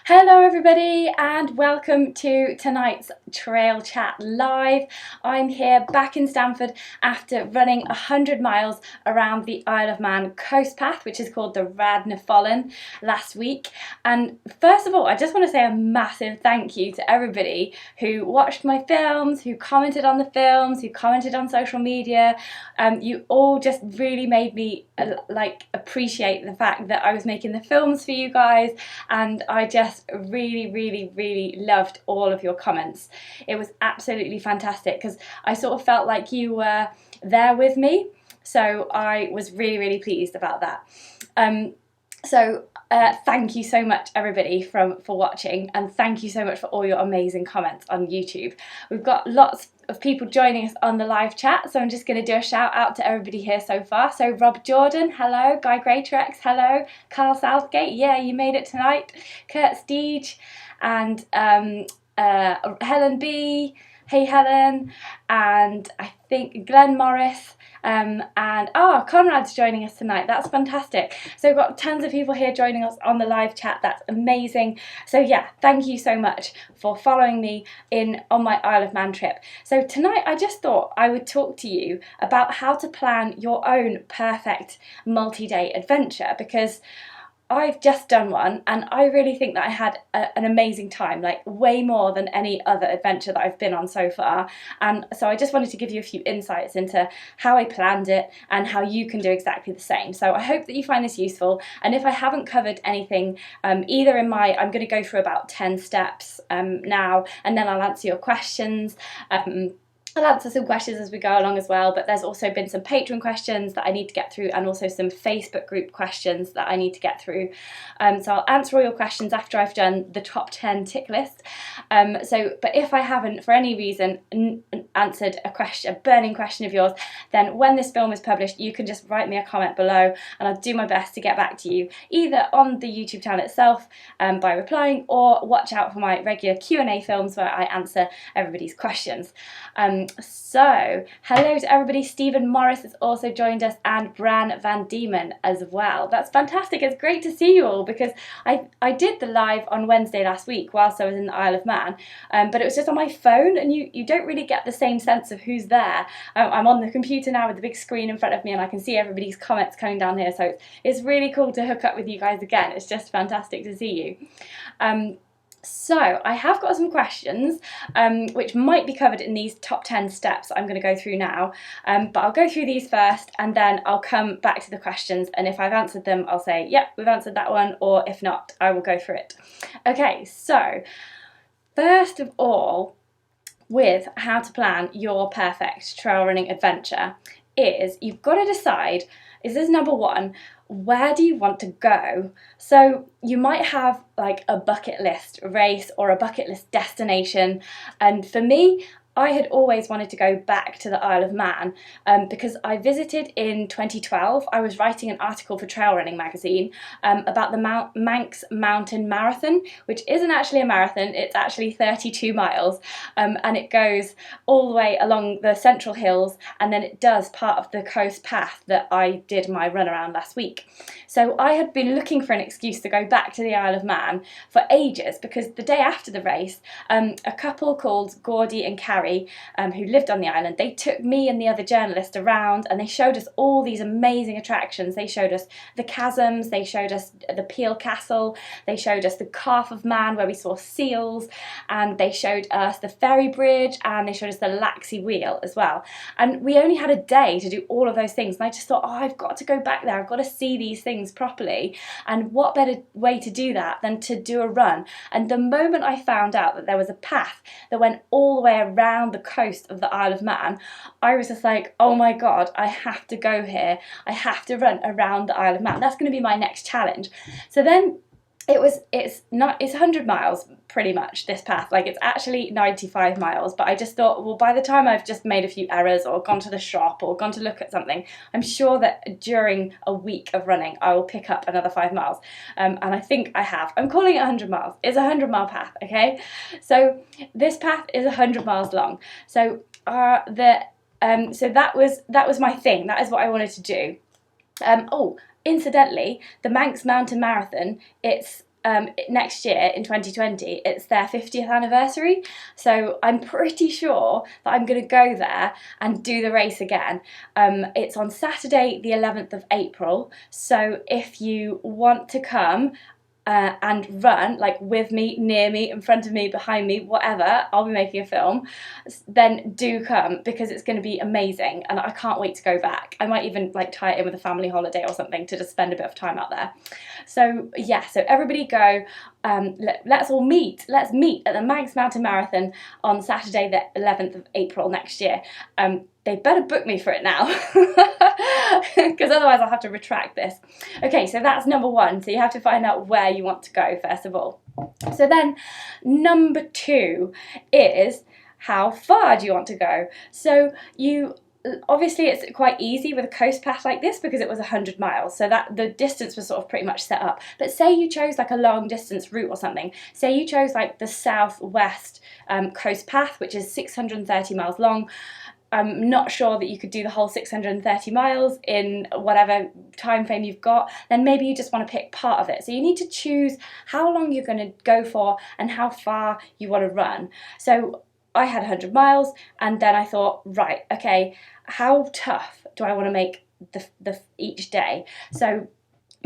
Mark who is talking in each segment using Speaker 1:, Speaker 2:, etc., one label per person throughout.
Speaker 1: Hello everybody and welcome to tonight's Trail Chat Live. I'm here back in Stamford after running 100 miles around the Isle of Man coast path, which is called the Radna last week. And first of all, I just want to say a massive thank you to everybody who watched my films, who commented on the films, who commented on social media. You all just really made me appreciate the fact that I was making the films for you guys, and I just really loved all of your comments. It was absolutely fantastic because I sort of felt like you were there with me, so I was really pleased about that. Thank you so much everybody for watching, and thank you so much for all your amazing comments on YouTube. We've got lots of people joining us on the live chat, so I'm just going to do a shout out to everybody here so far. So Rob Jordan, hello. Guy Greatrex, hello. Carl Southgate, yeah, you made it tonight. Kurt Steege, and Helen B, hey Helen, and I think Glenn Morris, and Conrad's joining us tonight. That's fantastic. So we've got tons of people here joining us on the live chat. That's amazing. So yeah, thank you so much for following me on my Isle of Man trip. So tonight I just thought I would talk to you about how to plan your own perfect multi-day adventure, because I've just done one and I really think that I had an amazing time, like way more than any other adventure that I've been on so far. And so I just wanted to give you a few insights into how I planned it and how you can do exactly the same. So I hope that you find this useful, and if I haven't covered anything either I'm going to go through about 10 steps now, and then I'll answer your questions. I'll answer some questions as we go along as well, but there's also been some Patreon questions that I need to get through, and also some Facebook group questions that I need to get through. So I'll answer all your questions after I've done the top 10 tick list. But if I haven't, for any reason, answered a burning question of yours, then when this film is published, you can just write me a comment below, and I'll do my best to get back to you, either on the YouTube channel itself by replying, or watch out for my regular Q&A films where I answer everybody's questions. So hello to everybody. Stephen Morris has also joined us, and Bran Van Diemen as well. That's fantastic. It's great to see you all, because I did the live on Wednesday last week whilst I was in the Isle of Man, but it was just on my phone, and you don't really get the same sense of who's there. I'm on the computer now with the big screen in front of me, and I can see everybody's comments coming down here, so it's really cool to hook up with you guys again. It's just fantastic to see you. So I have got some questions which might be covered in these top 10 steps I'm going to go through now, but I'll go through these first, and then I'll come back to the questions, and if I've answered them I'll say yep, we've answered that one, or if not, I will go through it. Okay, so first of all, with how to plan your perfect trail running adventure, is you've got to decide, is this number one, where do you want to go? So you might have like a bucket list race or a bucket list destination, and for me, I had always wanted to go back to the Isle of Man because I visited in 2012. I was writing an article for Trail Running magazine about the Manx Mountain Marathon, which isn't actually a marathon, it's actually 32 miles, and it goes all the way along the Central Hills, and then it does part of the coast path that I did my run around last week. So I had been looking for an excuse to go back to the Isle of Man for ages, because the day after the race, a couple called Gordy and Carrie, who lived on the island, they took me and the other journalist around, and they showed us all these amazing attractions. They showed us the chasms, they showed us the Peel Castle, they showed us the Calf of Man where we saw seals, and they showed us the ferry bridge, and they showed us the Laxey Wheel as well. And we only had a day to do all of those things, and I just thought, oh, I've got to go back there, I've got to see these things properly, and what better way to do that than to do a run. And the moment I found out that there was a path that went all the way around the coast of the Isle of Man, I was just like, oh my god, I have to go here, I have to run around the Isle of Man. That's going to be my next challenge. So then it's 100 miles pretty much, this path, like it's actually 95 miles, but I just thought, well, by the time I've just made a few errors or gone to the shop or gone to look at something, I'm sure that during a week of running I will pick up another 5 miles, and I think I have. I'm calling it 100 miles. It's a 100-mile path, okay? So this path is 100 miles long. So so that was my thing. That is what I wanted to do. Incidentally, the Manx Mountain Marathon, it's next year in 2020, it's their 50th anniversary. So I'm pretty sure that I'm going to go there and do the race again. It's on Saturday, the 11th of April. So if you want to come, and run, like with me, near me, in front of me, behind me, whatever, I'll be making a film, then do come, because it's going to be amazing and I can't wait to go back. I might even like tie it in with a family holiday or something to just spend a bit of time out there. So yeah, so everybody go. Let's meet at the Manx Mountain Marathon on Saturday the 11th of April next year. They better book me for it now, because otherwise I'll have to retract this. Okay, so that's number one. So you have to find out where you want to go first of all. So then number two is, how far do you want to go? So obviously it's quite easy with a coast path like this because it was 100 miles, so that the distance was sort of pretty much set up. But say you chose like a long distance route or something, say you chose like the southwest coast path, which is 630 miles long. I'm not sure that you could do the whole 630 miles in whatever time frame you've got, then maybe you just want to pick part of it. So you need to choose how long you're going to go for and how far you want to run. So I had 100 miles, and then I thought, right, okay, how tough do I want to make each day? So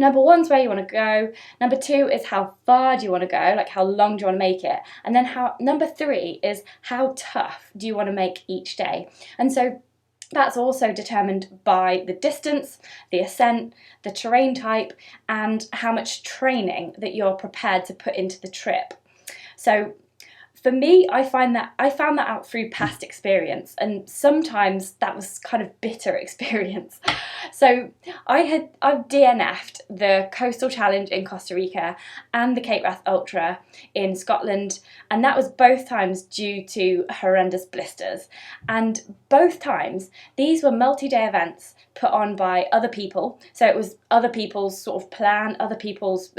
Speaker 1: number one's where you want to go. Number two is how far do you want to go, like how long do you want to make it? And then number three is how tough do you want to make each day? And so that's also determined by the distance, the ascent, the terrain type, and how much training that you're prepared to put into the trip. So for me, I found that out through past experience, and sometimes that was kind of bitter experience. So I've DNF'd the Coastal Challenge in Costa Rica and the Cape Wrath Ultra in Scotland, and that was both times due to horrendous blisters. And both times, these were multi-day events put on by other people. So it was other people's sort of plan, other people's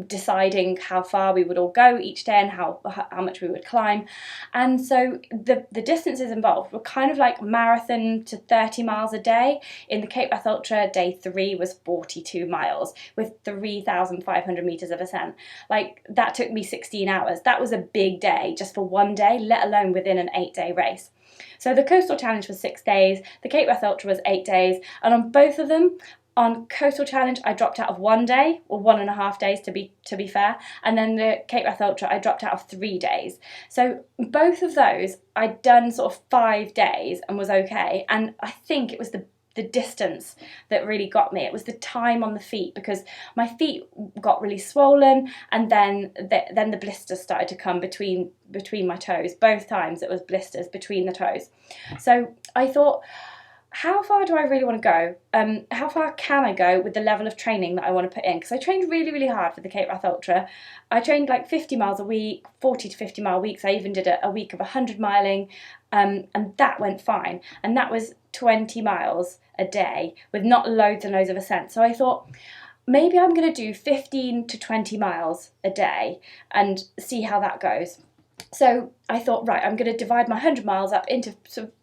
Speaker 1: deciding how far we would all go each day and how much we would climb. And so the distances involved were kind of like marathon to 30 miles a day. In the Cape Wrath Ultra, day 3 was 42 miles with 3,500 meters of ascent. Like, that took me 16 hours. That was a big day just for one day, let alone within an 8-day race. So the Coastal Challenge was 6 days, the Cape Wrath Ultra was 8 days, and on both of them, on Coastal Challenge, I dropped out of 1 day, or 1.5 days to be fair, and then the Cape Wrath Ultra, I dropped out of 3 days. So both of those, I'd done sort of 5 days and was okay, and I think it was the distance that really got me. It was the time on the feet, because my feet got really swollen, and then the blisters started to come between my toes. Both times it was blisters between the toes. So I thought, how far do I really want to go? How far can I go with the level of training that I want to put in? Because I trained really, really hard for the Cape Wrath Ultra. I trained like 50 miles a week, 40 to 50 mile weeks. I even did a week of 100 miling, and that went fine. And that was 20 miles a day with not loads and loads of ascent. So I thought, maybe I'm going to do 15 to 20 miles a day and see how that goes. So I thought, right, I'm going to divide my 100 miles up into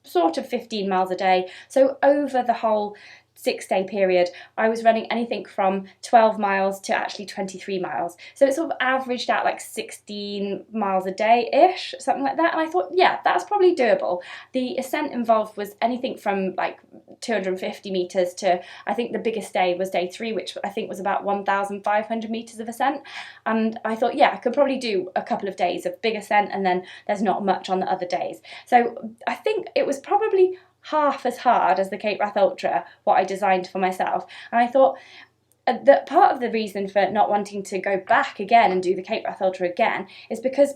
Speaker 1: sort of 15 miles a day. So over the whole 6-day period, I was running anything from 12 miles to actually 23 miles. So it sort of averaged out like 16 miles a day-ish, something like that. And I thought, yeah, that's probably doable. The ascent involved was anything from like 250 meters to, I think the biggest day was day 3, which I think was about 1,500 meters of ascent. And I thought, yeah, I could probably do a couple of days of big ascent, and then there's not much on the other days. So I think it was probably half as hard as the Cape Wrath Ultra, what I designed for myself. And I thought that part of the reason for not wanting to go back again and do the Cape Wrath Ultra again is because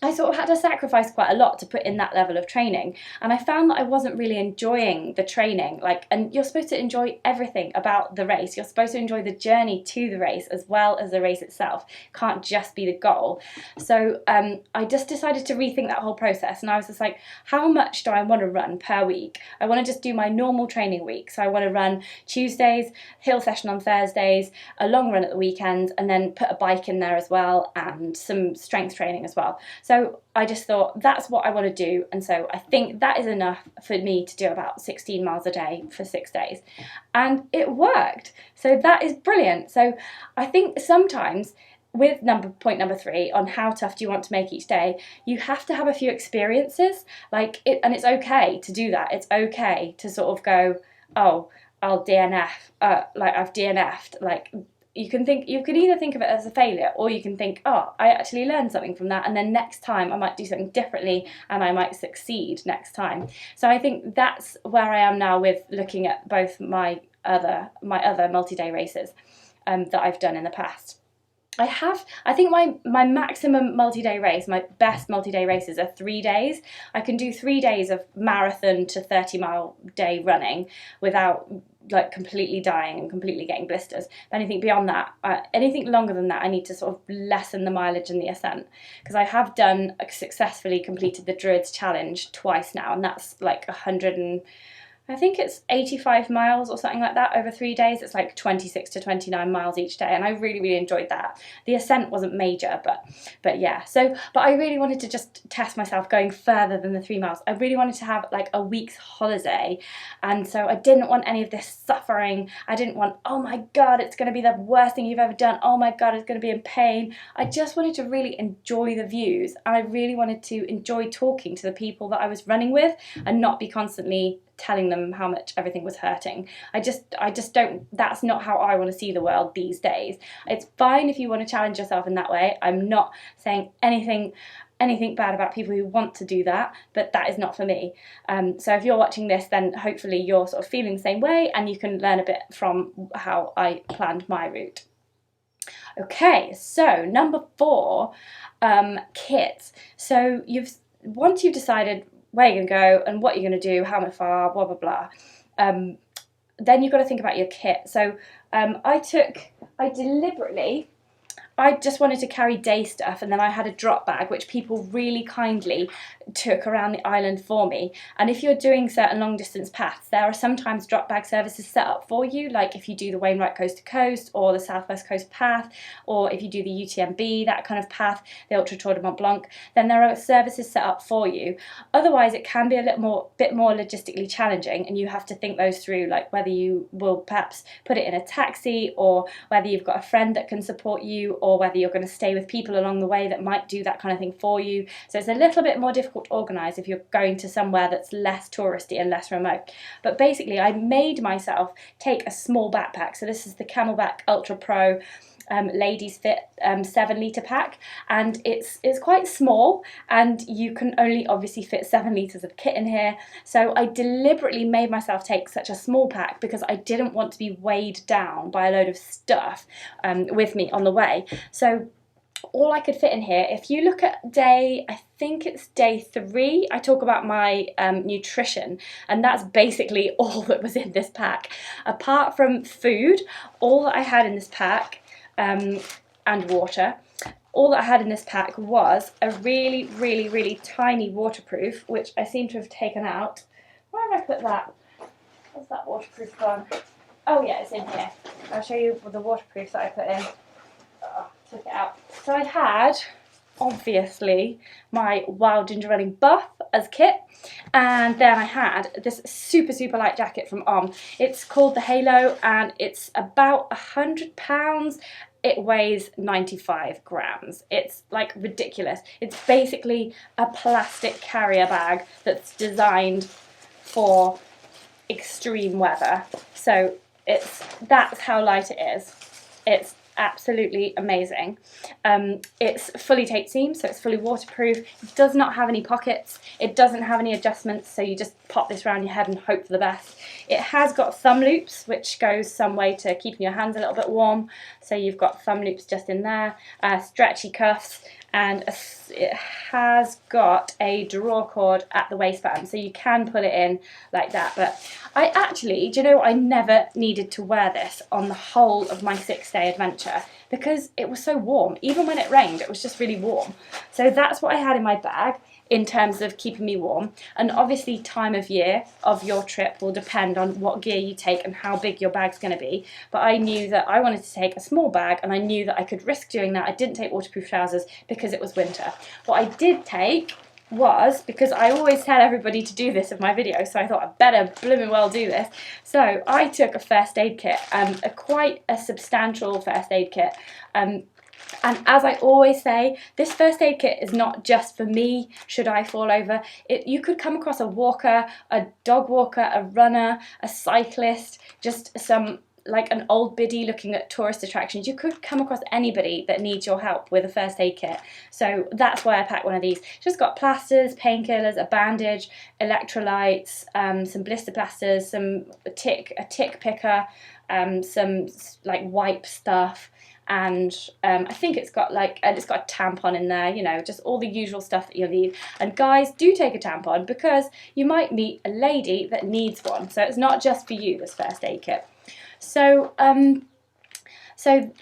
Speaker 1: I sort of had to sacrifice quite a lot to put in that level of training, and I found that I wasn't really enjoying the training. And you're supposed to enjoy everything about the race. You're supposed to enjoy the journey to the race as well as the race itself. It can't just be the goal. So I just decided to rethink that whole process, and I was just like, how much do I want to run per week? I want to just do my normal training week. So I want to run Tuesdays, hill session on Thursdays, a long run at the weekends, and then put a bike in there as well, and some strength training as well. So I just thought, that's what I want to do, and so I think that is enough for me to do about 16 miles a day for 6 days. And it worked. So that is brilliant. So I think sometimes with point number 3 on how tough do you want to make each day, you have to have a few experiences, like it, and it's okay to do that. It's okay to sort of go, oh, I'll DNF, like I've DNF'd. Like you can either think of it as a failure, or you can think, oh, I actually learned something from that, and then next time I might do something differently and I might succeed next time. So I think that's where I am now with looking at both my other multi-day races that I've done in the past. I think my maximum multi-day race, my best multi-day races are 3 days. I can do 3 days of marathon to 30-mile day running without like completely dying and completely getting blisters. Anything beyond that, anything longer than that, I need to sort of lessen the mileage and the ascent, because I have successfully completed the Druids Challenge twice now, and that's like 100 I think it's 85 miles or something like that over 3 days. It's like 26 to 29 miles each day, and I really, really enjoyed that. The ascent wasn't major, but yeah. But I really wanted to just test myself going further than the 3 miles. I really wanted to have like a week's holiday, and so I didn't want any of this suffering. I didn't want, oh my God, it's going to be the worst thing you've ever done. Oh my God, it's going to be in pain. I just wanted to really enjoy the views, and I really wanted to enjoy talking to the people that I was running with and not be constantly telling them how much everything was hurting. I just don't, that's not how I want to see the world these days. It's fine if you want to challenge yourself in that way. I'm not saying anything bad about people who want to do that, but that is not for me. So if you're watching this, then hopefully you're sort of feeling the same way, and you can learn a bit from how I planned my route. Okay, so number 4, kit. So once you've decided where you're going to go and what you're going to do, how far, blah, blah, blah, then you've got to think about your kit. So I just wanted to carry day stuff, and then I had a drop bag which people really kindly took around the island for me. And if you're doing certain long distance paths, there are sometimes drop bag services set up for you, like if you do the Wainwright Coast to Coast or the Southwest Coast path, or if you do the UTMB, that kind of path, the Ultra Tour de Mont Blanc, then there are services set up for you. Otherwise it can be bit more logistically challenging, and you have to think those through, like whether you will perhaps put it in a taxi, or whether you've got a friend that can support you, or whether you're going to stay with people along the way that might do that kind of thing for you. So it's a little bit more difficult to organise if you're going to somewhere that's less touristy and less remote. But basically I made myself take a small backpack. So this is the Camelback Ultra Pro ladies fit 7 litre pack, and it's quite small, and you can only obviously fit 7 litres of kit in here. So I deliberately made myself take such a small pack because I didn't want to be weighed down by a load of stuff with me on the way. So all I could fit in here, if you look at I think it's day 3, I talk about my nutrition, and that's basically all that was in this pack. Apart from food, all that I had in this pack, and water, all that I had in this pack was a really, really, really tiny waterproof, which I seem to have taken out. Where have I put that? Where's that waterproof gone? Oh yeah, it's in here. I'll show you the waterproof that I put in. Oh, took it out. So I had, obviously, my Wild Ginger Running buff as kit, and then I had this super, super light jacket from It's called the Halo, and it's about £100. It weighs 95 grams. It's like ridiculous. It's basically a plastic carrier bag that's designed for extreme weather. So that's how light it is. It's absolutely amazing. It's fully tape seam, so it's fully waterproof. It does not have any pockets. It doesn't have any adjustments, so you just pop this around your head and hope for the best. It has got thumb loops, which goes some way to keeping your hands a little bit warm. So you've got thumb loops just in there, stretchy cuffs, and it has got a draw cord at the waistband, so you can put it in like that. But I actually, do you know, I never needed to wear this on the whole of my 6-day adventure because it was so warm. Even when it rained, it was just really warm. So that's what I had in my bag in terms of keeping me warm. And obviously time of year of your trip will depend on what gear you take and how big your bag's going to be. But I knew that I wanted to take a small bag, and I knew that I could risk doing that. I didn't take waterproof trousers because it was winter. What I did take was, because I always tell everybody to do this in my videos, so I thought I'd better blooming well do this. So I took a first aid kit, quite a substantial first aid kit. And as I always say, this first aid kit is not just for me should I fall over. You could come across a walker, a dog walker, a runner, a cyclist, just like an old biddy looking at tourist attractions. You could come across anybody that needs your help with a first aid kit. So that's why I packed one of these. Just got plasters, painkillers, a bandage, electrolytes, some blister plasters, a tick picker, some like wipe stuff, and I think it's got a tampon in there, you know, just all the usual stuff that you'll need. And guys, do take a tampon, because you might meet a lady that needs one, so it's not just for you, this first aid kit. So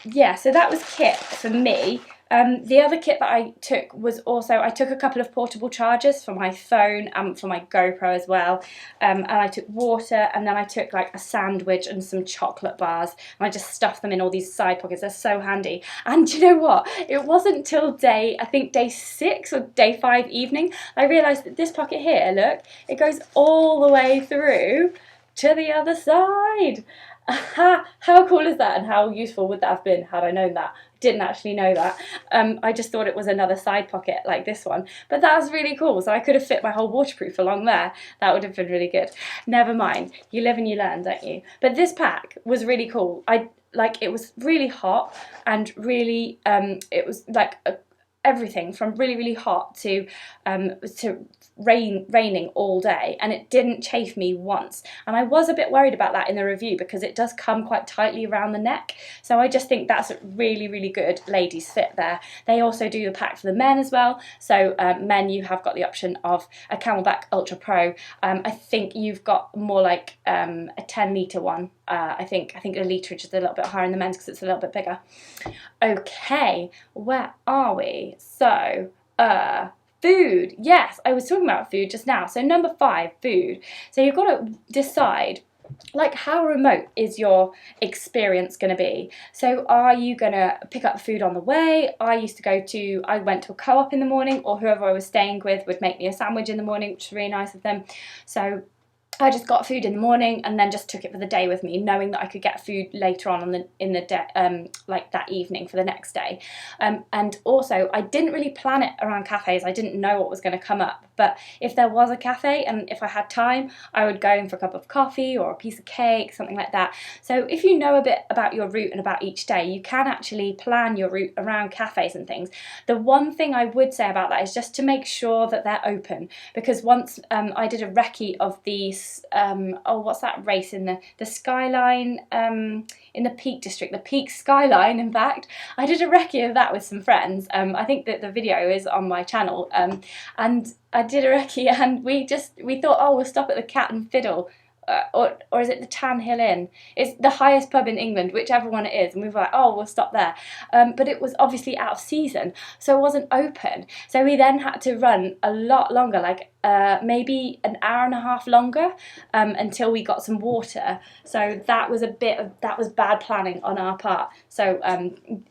Speaker 1: yeah, so that was kit for me. The other kit that I took was also, I took a couple of portable chargers for my phone and for my GoPro as well, and I took water, and then I took like a sandwich and some chocolate bars, and I just stuffed them in all these side pockets. They're so handy. And you know what, it wasn't till day 6 or day 5 evening I realised that this pocket here, look, it goes all the way through to the other side. How cool is that, and how useful would that have been had I known that? I didn't actually know that. I just thought it was another side pocket like this one, but that's really cool. So I could have fit my whole waterproof along there. That would have been really good. Never mind, you live and you learn, don't you? But this pack was really cool. It was really hot, and really it was like everything from really, really hot to raining all day, and it didn't chafe me once. And I was a bit worried about that in the review, because it does come quite tightly around the neck. So I just think that's a really, really good ladies fit there. They also do the pack for the men as well. So men, you have got the option of a Camelback Ultra Pro. I think you've got more like a 10 litre one. I think the litre is a little bit higher in the men's because it's a little bit bigger. Okay, where are we? So food. Yes, I was talking about food just now. So number 5, food. So you've got to decide, like, how remote is your experience going to be? So are you going to pick up food on the way? I went to a co-op in the morning, or whoever I was staying with would make me a sandwich in the morning, which was really nice of them. So I just got food in the morning and then just took it for the day with me, knowing that I could get food later on in the day, like that evening for the next day. And also, I didn't really plan it around cafes. I didn't know what was going to come up. But if there was a cafe and if I had time, I would go in for a cup of coffee or a piece of cake, something like that. So if you know a bit about your route and about each day, you can actually plan your route around cafes and things. The one thing I would say about that is just to make sure that they're open, because once I did a recce of these what's that race in the Skyline, in the Peak District, the Peak Skyline, in fact. I did a recce of that with some friends. I think that the video is on my channel, and I did a recce, and we thought, oh, we'll stop at the Cat and Fiddle, or is it the Tan Hill Inn? It's the highest pub in England, whichever one it is, and we were like, oh, we'll stop there. But it was obviously out of season, so it wasn't open. So we then had to run a lot longer, like maybe an hour and a half longer, until we got some water. So that was bad planning on our part. So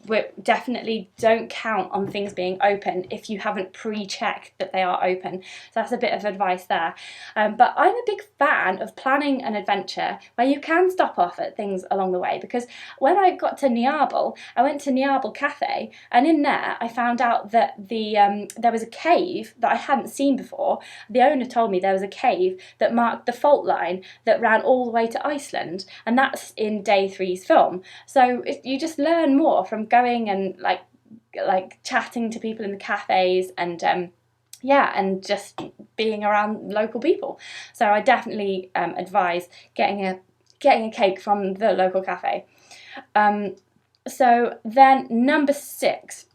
Speaker 1: we definitely don't count on things being open if you haven't pre-checked that they are open. So that's a bit of advice there. But I'm a big fan of planning an adventure where you can stop off at things along the way, because when I got to Niarbol, I went to Niarbol Cafe, and in there I found out that there was a cave that I hadn't seen before. The owner told me there was a cave that marked the fault line that ran all the way to Iceland, and that's in day 3's film. So you just learn more from going and like chatting to people in the cafes, and and just being around local people. So I definitely advise getting a cake from the local cafe. So then number 6,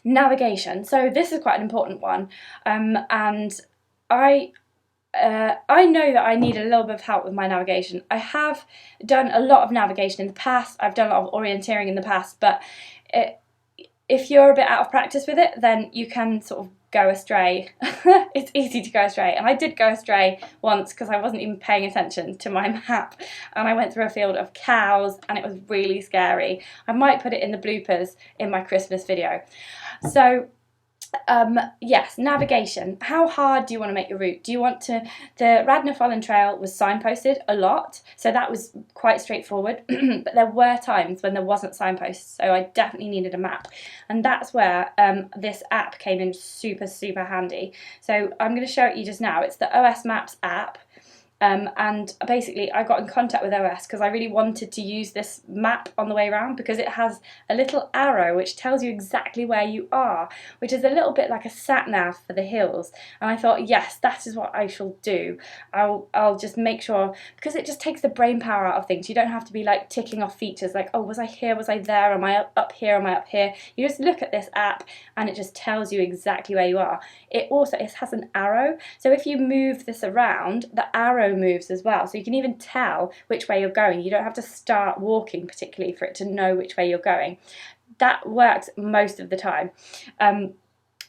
Speaker 1: navigation. So this is quite an important one, and I know that I need a little bit of help with my navigation. I have done a lot of navigation in the past. I've done a lot of orienteering in the past, but if you're a bit out of practice with it, then you can sort of go astray. It's easy to go astray, and I did go astray once because I wasn't even paying attention to my map, and I went through a field of cows, and it was really scary. I might put it in the bloopers in my Christmas video. So Yes, navigation. How hard do you want to make your route? Do you want to... The Radnor Trail was signposted a lot, so that was quite straightforward, but there were times when there wasn't signposts, so I definitely needed a map. And that's where this app came in super, super handy. So I'm going to show it you just now. It's the OS Maps app. And basically I got in contact with OS because I really wanted to use this map on the way around, because it has a little arrow which tells you exactly where you are, which is a little bit like a sat nav for the hills. And I thought, yes, that is what I shall do. I'll just make sure, because it just takes the brain power out of things. You don't have to be like ticking off features like, oh, was I here, was I there, am I up here, am I up here? You just look at this app and it just tells you exactly where you are. It has an arrow, so if you move this around, the arrow moves as well, so you can even tell which way you're going. You don't have to start walking particularly for it to know which way you're going. That works most of the time.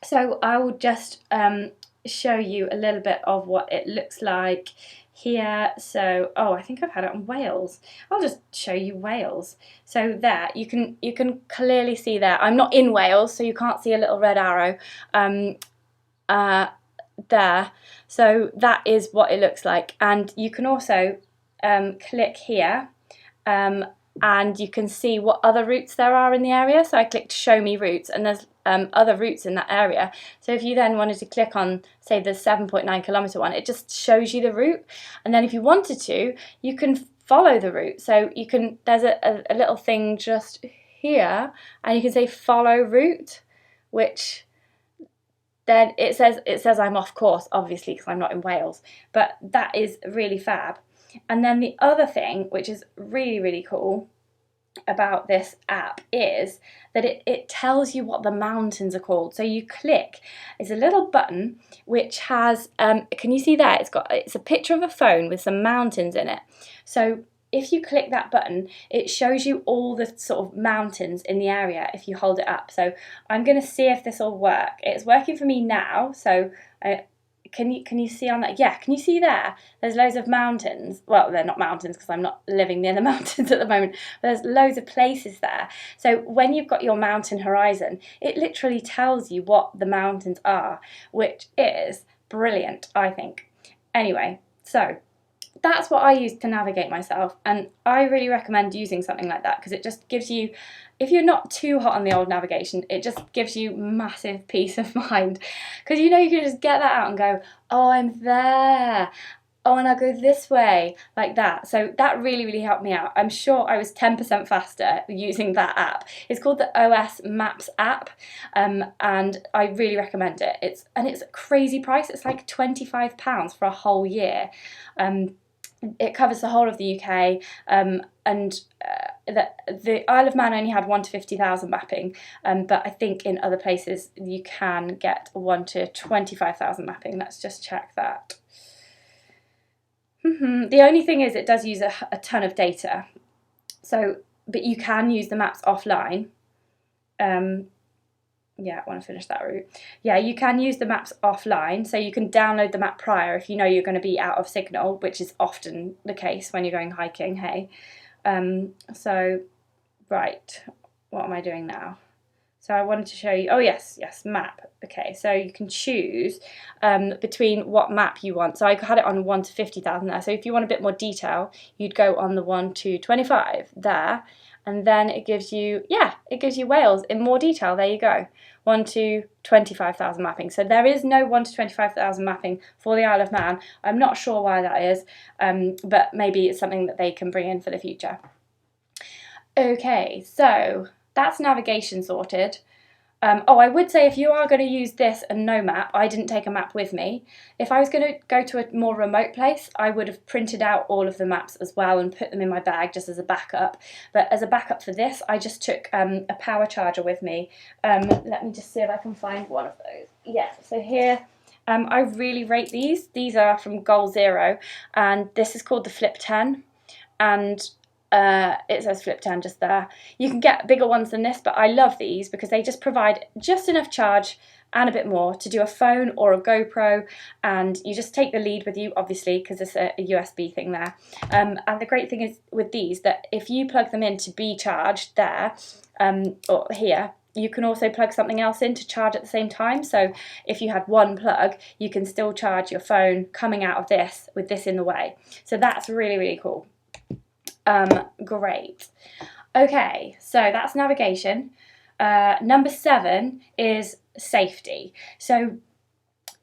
Speaker 1: So I will just show you a little bit of what it looks like here. So, oh, I think I've had it on Wales. I'll just show you Wales. So there, you can clearly see there. I'm not in Wales, so you can't see a little red arrow there. So that is what it looks like, and you can also click here and you can see what other routes there are in the area. So I clicked show me routes, and there's other routes in that area. So if you then wanted to click on, say, the 7.9 kilometre one, it just shows you the route. And then if you wanted to, you can follow the route. So you can, there's a little thing just here, and you can say follow route, which then it says I'm off course, obviously, because I'm not in Wales, but that is really fab. And then the other thing, which is really, really cool about this app, is that it tells you what the mountains are called. So you click, it's a little button which has, can you see there? It's a picture of a phone with some mountains in it. So if you click that button, it shows you all the sort of mountains in the area if you hold it up. So I'm going to see if this will work. It's working for me now. So can you see on that? Yeah, can you see there? There's loads of mountains. Well, they're not mountains because I'm not living near the mountains at the moment, but there's loads of places there. So when you've got your mountain horizon, it literally tells you what the mountains are, which is brilliant, I think. Anyway, so that's what I use to navigate myself, and I really recommend using something like that, because it just gives you, if you're not too hot on the old navigation, it just gives you massive peace of mind, because you know you can just get that out and go, oh, I'm there, oh, and I'll go this way, like that. So that really, really helped me out. I'm sure I was 10% faster using that app. It's called the OS Maps app, and I really recommend it. It's a crazy price. It's like £25 for a whole year. It covers the whole of the UK, and the Isle of Man only had 1 to 50,000 mapping, but I think in other places you can get 1 to 25,000 mapping. Let's just check that. The only thing is it does use a ton of data, so, but you can use the maps offline. Yeah, I want to finish that route. Yeah, you can use the maps offline, so you can download the map prior if you know you're going to be out of signal, which is often the case when you're going hiking, hey. So, right, what am I doing now? So I wanted to show you, oh yes, map. Okay, so you can choose between what map you want. So I had it on 1 to 50,000 there, so if you want a bit more detail, you'd go on the 1 to 25 there. And then it gives you, it gives you Wales in more detail. There you go. 1 to 25,000 mapping. So there is no 1 to 25,000 mapping for the Isle of Man. I'm not sure why that is, but maybe it's something that they can bring in for the future. Okay, so that's navigation sorted. Oh, I would say if you are going to use this and no map, I didn't take a map with me. If I was going to go to a more remote place, I would have printed out all of the maps as well and put them in my bag just as a backup. But as a backup for this, I just took a power charger with me. Let me just see if I can find one of those. Yeah, so here, I really rate these. These are from Goal Zero, and this is called the Flip 10. And it says Flip 10 just there. You can get bigger ones than this, but I love these because they just provide just enough charge and a bit more to do a phone or a GoPro, and you just take the lead with you, obviously, because it's a USB thing there. And the great thing is with these that if you plug them in to be charged there, or here, You can also plug something else in to charge at the same time. So if you had one plug, you can still charge your phone coming out of this with this in the way. So that's really, really cool. Great. Okay, so that's navigation. Number 7 is safety. So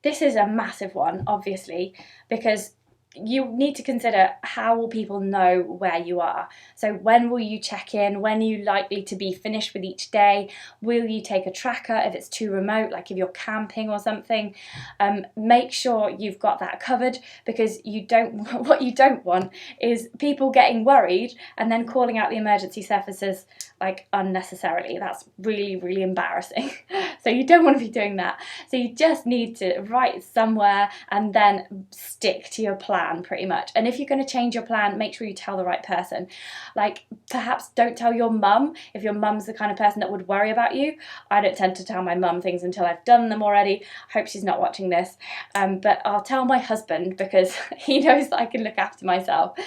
Speaker 1: this is a massive one, obviously, because you need to consider, how will people know where you are? So when will you check in? When are you likely to be finished with each day? Will you take a tracker if it's too remote, like if you're camping or something? Make sure you've got that covered, because what you don't want is people getting worried and then calling out the emergency services like unnecessarily. That's really, really embarrassing. So you don't want to be doing that. So you just need to write somewhere and then stick to your plan, pretty much. And if you're going to change your plan, make sure you tell the right person. Like, perhaps don't tell your mum if your mum's the kind of person that would worry about you. I don't tend to tell my mum things until I've done them already. I hope she's not watching this. But I'll tell my husband, because he knows that I can look after myself.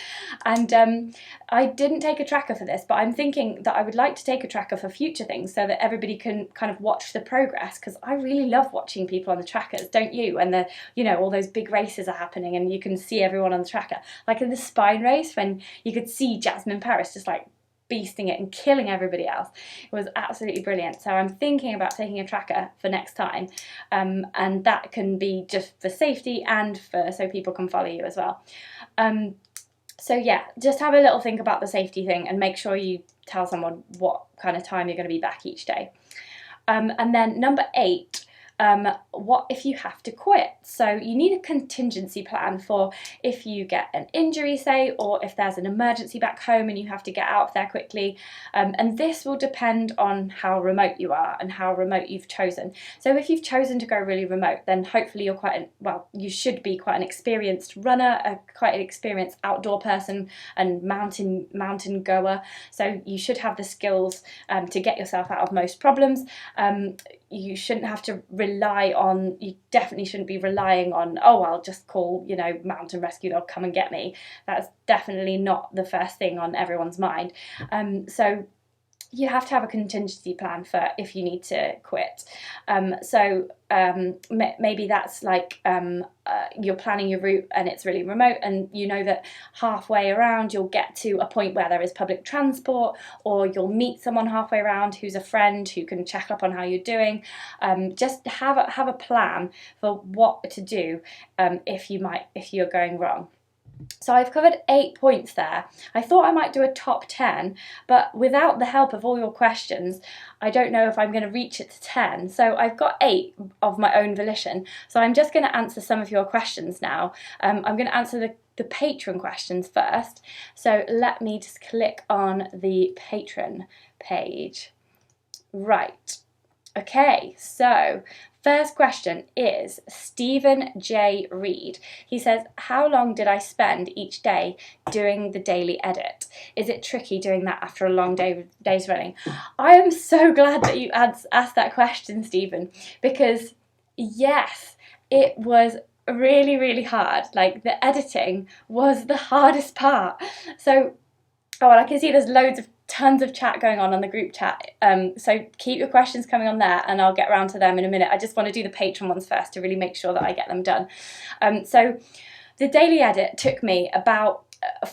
Speaker 1: And I didn't take a tracker for this, but I'm thinking that I would like to take a tracker for future things, so that everybody can kind of watch the progress, because I really love watching people on the trackers, don't you? And all those big races are happening and you can see everyone on the tracker. Like in the spine race, when you could see Jasmine Paris just like beasting it and killing everybody else. It was absolutely brilliant. So I'm thinking about taking a tracker for next time, and that can be just for safety and so people can follow you as well. So yeah, just have a little think about the safety thing and make sure you tell someone what kind of time you're going to be back each day. And then number 8, what if you have to quit? So you need a contingency plan for if you get an injury, say, or if there's an emergency back home and you have to get out of there quickly. And this will depend on how remote you are and how remote you've chosen. So if you've chosen to go really remote, then hopefully you're you should be quite an experienced runner, quite an experienced outdoor person and mountain goer. So you should have the skills to get yourself out of most problems. You shouldn't have to you definitely shouldn't be relying on, I'll just call, mountain rescue, they'll come and get me. That's definitely not the first thing on everyone's mind. So you have to have a contingency plan for if you need to quit. Maybe that's like you're planning your route and it's really remote, and you know that halfway around you'll get to a point where there is public transport, or you'll meet someone halfway around who's a friend who can check up on how you're doing. Just have a plan for what to do if you're going wrong. So I've covered 8 points there. I thought I might do a top 10, but without the help of all your questions, I don't know if I'm going to reach it to 10. So I've got 8 of my own volition. So I'm just going to answer some of your questions now. I'm going to answer the patron questions first. So let me just click on the patron page. Right. Okay, so first question is Stephen J. Reed. He says, how long did I spend each day doing the daily edit? Is it tricky doing that after a long day's running? I am so glad that you asked that question, Stephen, because yes, it was really, really hard. Like, the editing was the hardest part. So, I can see there's tons of chat going on the group chat, so keep your questions coming on there and I'll get around to them in a minute. I just want to do the patron ones first to really make sure that I get them done. So the daily edit took me about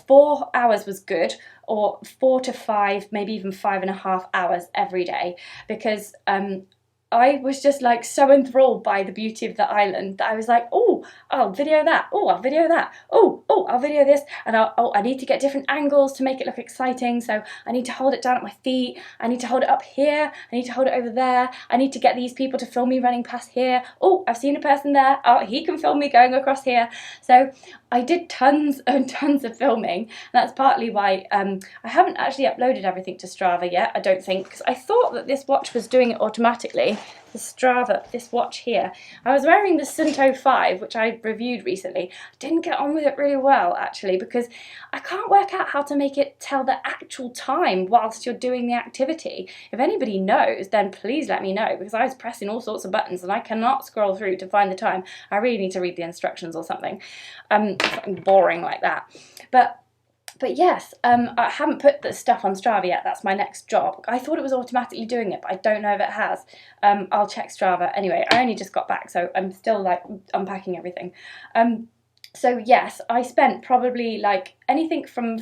Speaker 1: 4 hours was good, or 4 to 5, maybe even 5.5 hours every day, because I was just like so enthralled by the beauty of the island that I was like, I'll video that. I'll video that. I'll video this. And I need to get different angles to make it look exciting. So I need to hold it down at my feet. I need to hold it up here. I need to hold it over there. I need to get these people to film me running past here. I've seen a person there. He can film me going across here. So I did tons and tons of filming. And that's partly why I haven't actually uploaded everything to Strava yet, I don't think, because I thought that this watch was doing it automatically. The Strava, this watch here. I was wearing the Sunto 5, which I reviewed recently. I didn't get on with it really well, actually, because I can't work out how to make it tell the actual time whilst you're doing the activity. If anybody knows, then please let me know, because I was pressing all sorts of buttons and I cannot scroll through to find the time. I really need to read the instructions or something. Something boring like that. But But yes, I haven't put the stuff on Strava yet. That's my next job. I thought it was automatically doing it, but I don't know if it has. I'll check Strava. Anyway, I only just got back, so I'm still like unpacking everything. So yes, I spent probably like anything from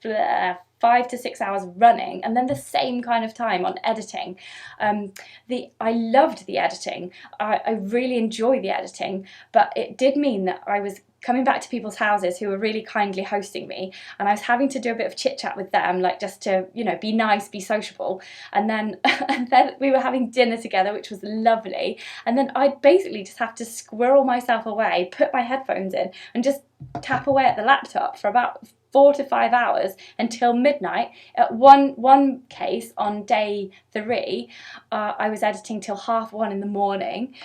Speaker 1: 5 to 6 hours running, and then the same kind of time on editing. I loved the editing. I really enjoy the editing, but it did mean that I was coming back to people's houses who were really kindly hosting me, and I was having to do a bit of chit chat with them, like just to, you know, be nice, be sociable, and then we were having dinner together, which was lovely, and then I'd basically just have to squirrel myself away, put my headphones in, and just tap away at the laptop for about 4 to 5 hours until midnight. At one case on day 3, I was editing till 1:30 in the morning.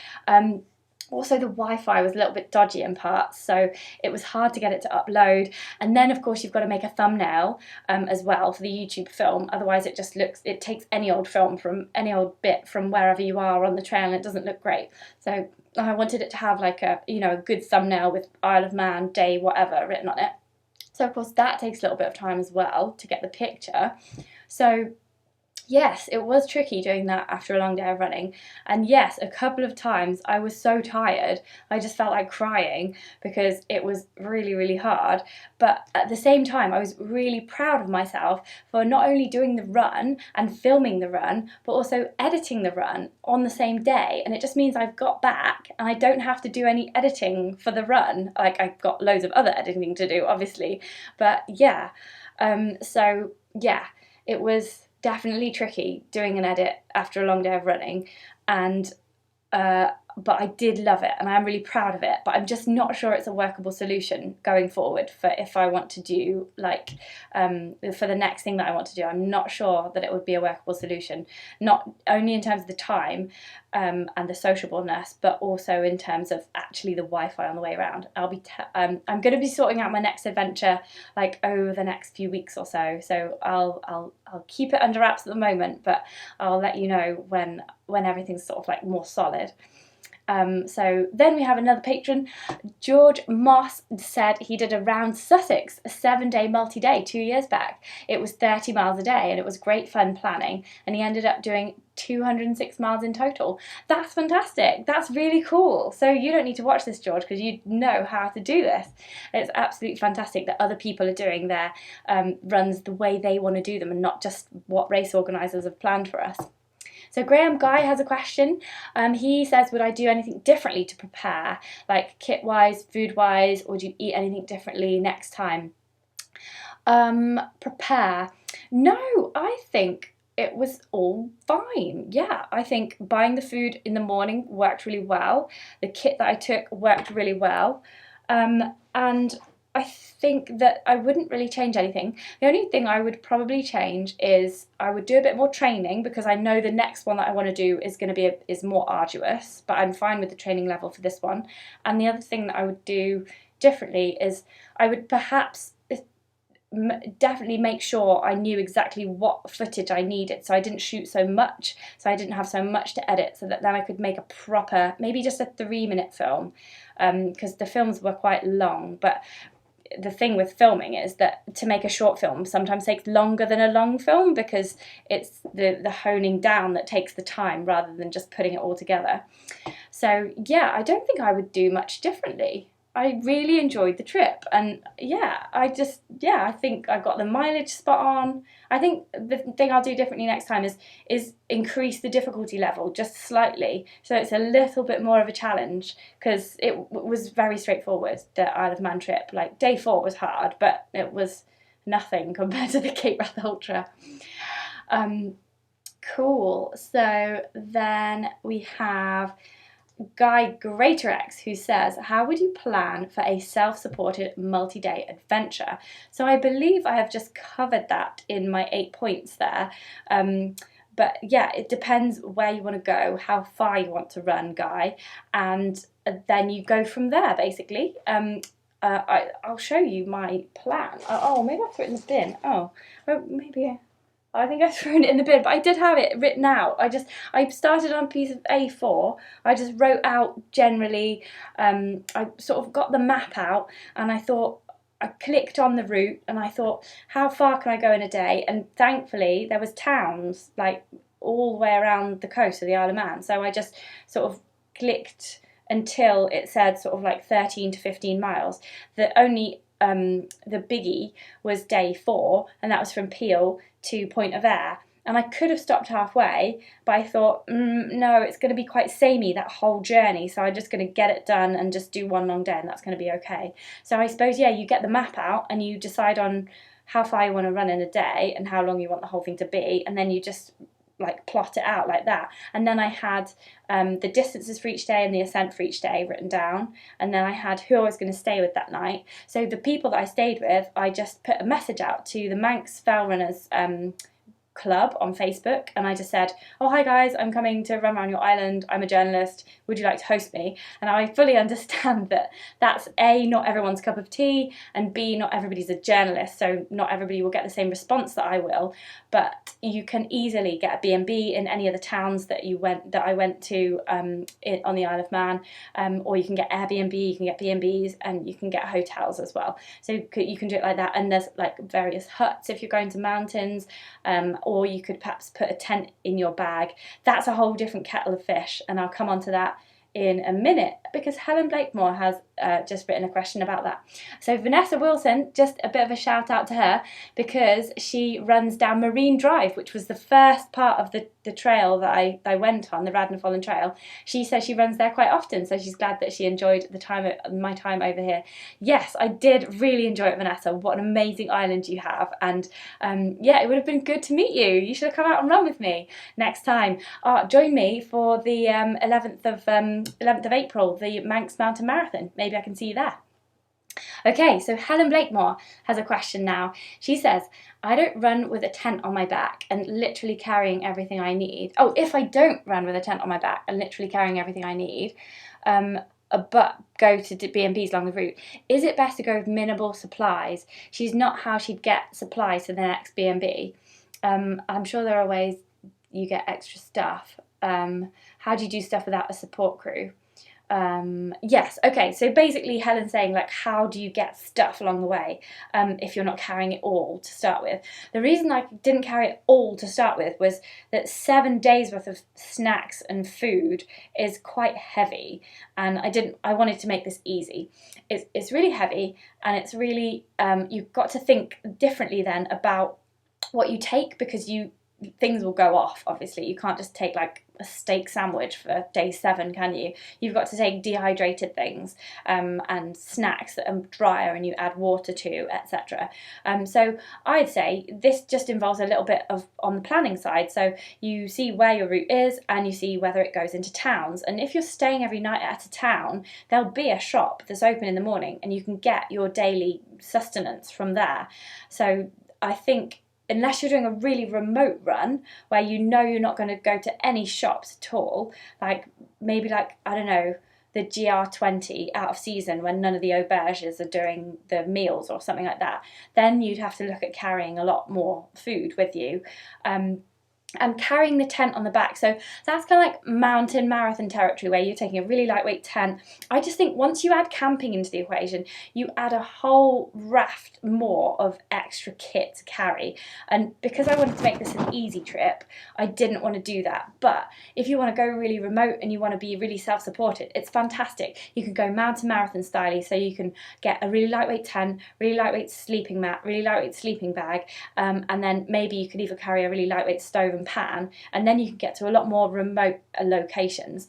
Speaker 1: Also, the Wi-Fi was a little bit dodgy in parts, so it was hard to get it to upload. And then, of course, you've got to make a thumbnail as well for the YouTube film. Otherwise, it takes any old film from any old bit from wherever you are on the trail, and it doesn't look great. So I wanted it to have like a good thumbnail with Isle of Man, day, whatever written on it. So of course that takes a little bit of time as well to get the picture. So yes, it was tricky doing that after a long day of running. And yes, a couple of times I was so tired, I just felt like crying because it was really, really hard. But at the same time, I was really proud of myself for not only doing the run and filming the run, but also editing the run on the same day. And it just means I've got back and I don't have to do any editing for the run. Like, I've got loads of other editing to do, obviously. But yeah, so yeah, it was definitely tricky doing an edit after a long day of running, and but I did love it and I'm really proud of it, but I'm just not sure it's a workable solution going forward for if I want to do like for the next thing that I want to do. I'm not sure that it would be a workable solution, not only in terms of the time and the sociableness, but also in terms of actually the Wi-Fi on the way around. I'm going to be sorting out my next adventure like over the next few weeks or so, so I'll keep it under wraps at the moment, but I'll let you know when everything's sort of like more solid. So then we have another patron. George Moss said he did around Sussex, a 7-day multi-day 2 years back. It was 30 miles a day and it was great fun planning, and he ended up doing 206 miles in total. That's fantastic. That's really cool. So you don't need to watch this, George, because you know how to do this. It's absolutely fantastic that other people are doing their runs the way they want to do them and not just what race organisers have planned for us. So Graham Guy has a question. He says, would I do anything differently to prepare, like kit-wise, food-wise, or do you eat anything differently next time? Prepare. No, I think it was all fine. Yeah, I think buying the food in the morning worked really well. The kit that I took worked really well. And I think that I wouldn't really change anything. The only thing I would probably change is I would do a bit more training, because I know the next one that I want to do is going to be is more arduous, but I'm fine with the training level for this one. And the other thing that I would do differently is I would perhaps definitely make sure I knew exactly what footage I needed, so I didn't shoot so much, so I didn't have so much to edit, so that then I could make a proper, maybe just a 3-minute film, because the films were quite long. But the thing with filming is that to make a short film sometimes takes longer than a long film, because it's the honing down that takes the time rather than just putting it all together. So yeah, I don't think I would do much differently. I really enjoyed the trip, and yeah, I think I got the mileage spot on. I think the thing I'll do differently next time is increase the difficulty level just slightly, so it's a little bit more of a challenge, because it was very straightforward, the Isle of Man trip. Like, day 4 was hard, but it was nothing compared to the Cape Wrath Ultra. Cool. So then we have Guy Greaterex, who says, how would you plan for a self-supported multi-day adventure? So I believe I have just covered that in my 8 points there. But yeah, it depends where you want to go, how far you want to run, Guy, and then you go from there, basically. I'll show you my plan. Oh, maybe I threw it in the bin. Oh, maybe I think I threw it in the bin, but I did have it written out. I started on a piece of A4. I just wrote out generally, I sort of got the map out, and I thought I clicked on the route and I thought, how far can I go in a day? And thankfully there was towns like all the way around the coast of the Isle of Man. So I just sort of clicked until it said sort of like 13 to 15 miles. The only the biggie was day 4, and that was from Peel to Point of Ayre. And I could have stopped halfway, but I thought, no, it's going to be quite samey, that whole journey, so I'm just going to get it done and just do one long day, and that's going to be okay. So I suppose, yeah, you get the map out and you decide on how far you want to run in a day and how long you want the whole thing to be, and then you just like plot it out like that. And then I had the distances for each day and the ascent for each day written down, and then I had who I was going to stay with that night. So the people that I stayed with, I just put a message out to the Manx Fell Runners club on Facebook, and I just said, oh hi guys, I'm coming to run around your island, I'm a journalist, would you like to host me? And I fully understand that that's A, not everyone's cup of tea, and B, not everybody's a journalist, so not everybody will get the same response that I will, but you can easily get a B&B in any of the towns that I went to on the Isle of Man, or you can get Airbnb, you can get B&Bs, and you can get hotels as well. So you can do it like that, and there's like various huts if you're going to mountains, or you could perhaps put a tent in your bag. That's a whole different kettle of fish, and I'll come on to that in a minute, because Helen Blakemore has just written a question about that. So Vanessa Wilson, just a bit of a shout out to her, because she runs down Marine Drive, which was the first part of the trail that I went on, the Radnor Fallen Trail. She says she runs there quite often, so she's glad that she enjoyed my time over here. Yes, I did really enjoy it, Vanessa. What an amazing island you have, and yeah, it would have been good to meet you. You should have come out and run with me next time. Join me for the 11th of April, the Manx Mountain Marathon. Maybe I can see you there. Okay, so Helen Blakemore has a question now. She says, I don't run with a tent on my back and literally carrying everything I need. Oh, if I don't run with a tent on my back and literally carrying everything I need, but go to B&Bs along the route, is it best to go with minimal supplies? She's not how she'd get supplies to the next B&B. I'm sure there are ways you get extra stuff. How do you do stuff without a support crew? Yes, okay, so basically Helen's saying, like, how do you get stuff along the way if you're not carrying it all to start with? The reason I didn't carry it all to start with was that 7 days worth of snacks and food is quite heavy, and I wanted to make this easy. It's really heavy, and it's really, you've got to think differently then about what you take, because things will go off, obviously. You can't just take like a steak sandwich for day 7, can you? You've got to take dehydrated things and snacks that are drier and you add water to, etc. So I'd say this just involves a little bit of on the planning side. So you see where your route is and you see whether it goes into towns. And if you're staying every night at a town, there'll be a shop that's open in the morning and you can get your daily sustenance from there. So I think, unless you're doing a really remote run where you know you're not going to go to any shops at all, like maybe like, I don't know, the GR20 out of season when none of the auberges are doing the meals or something like that, then you'd have to look at carrying a lot more food with you. And carrying the tent on the back. So that's kind of like mountain marathon territory where you're taking a really lightweight tent. I just think once you add camping into the equation, you add a whole raft more of extra kit to carry. And because I wanted to make this an easy trip, I didn't want to do that. But if you want to go really remote and you want to be really self-supported, it's fantastic. You can go mountain marathon style, so you can get a really lightweight tent, really lightweight sleeping mat, really lightweight sleeping bag, and then maybe you could even carry a really lightweight stove and pan, and then you can get to a lot more remote locations.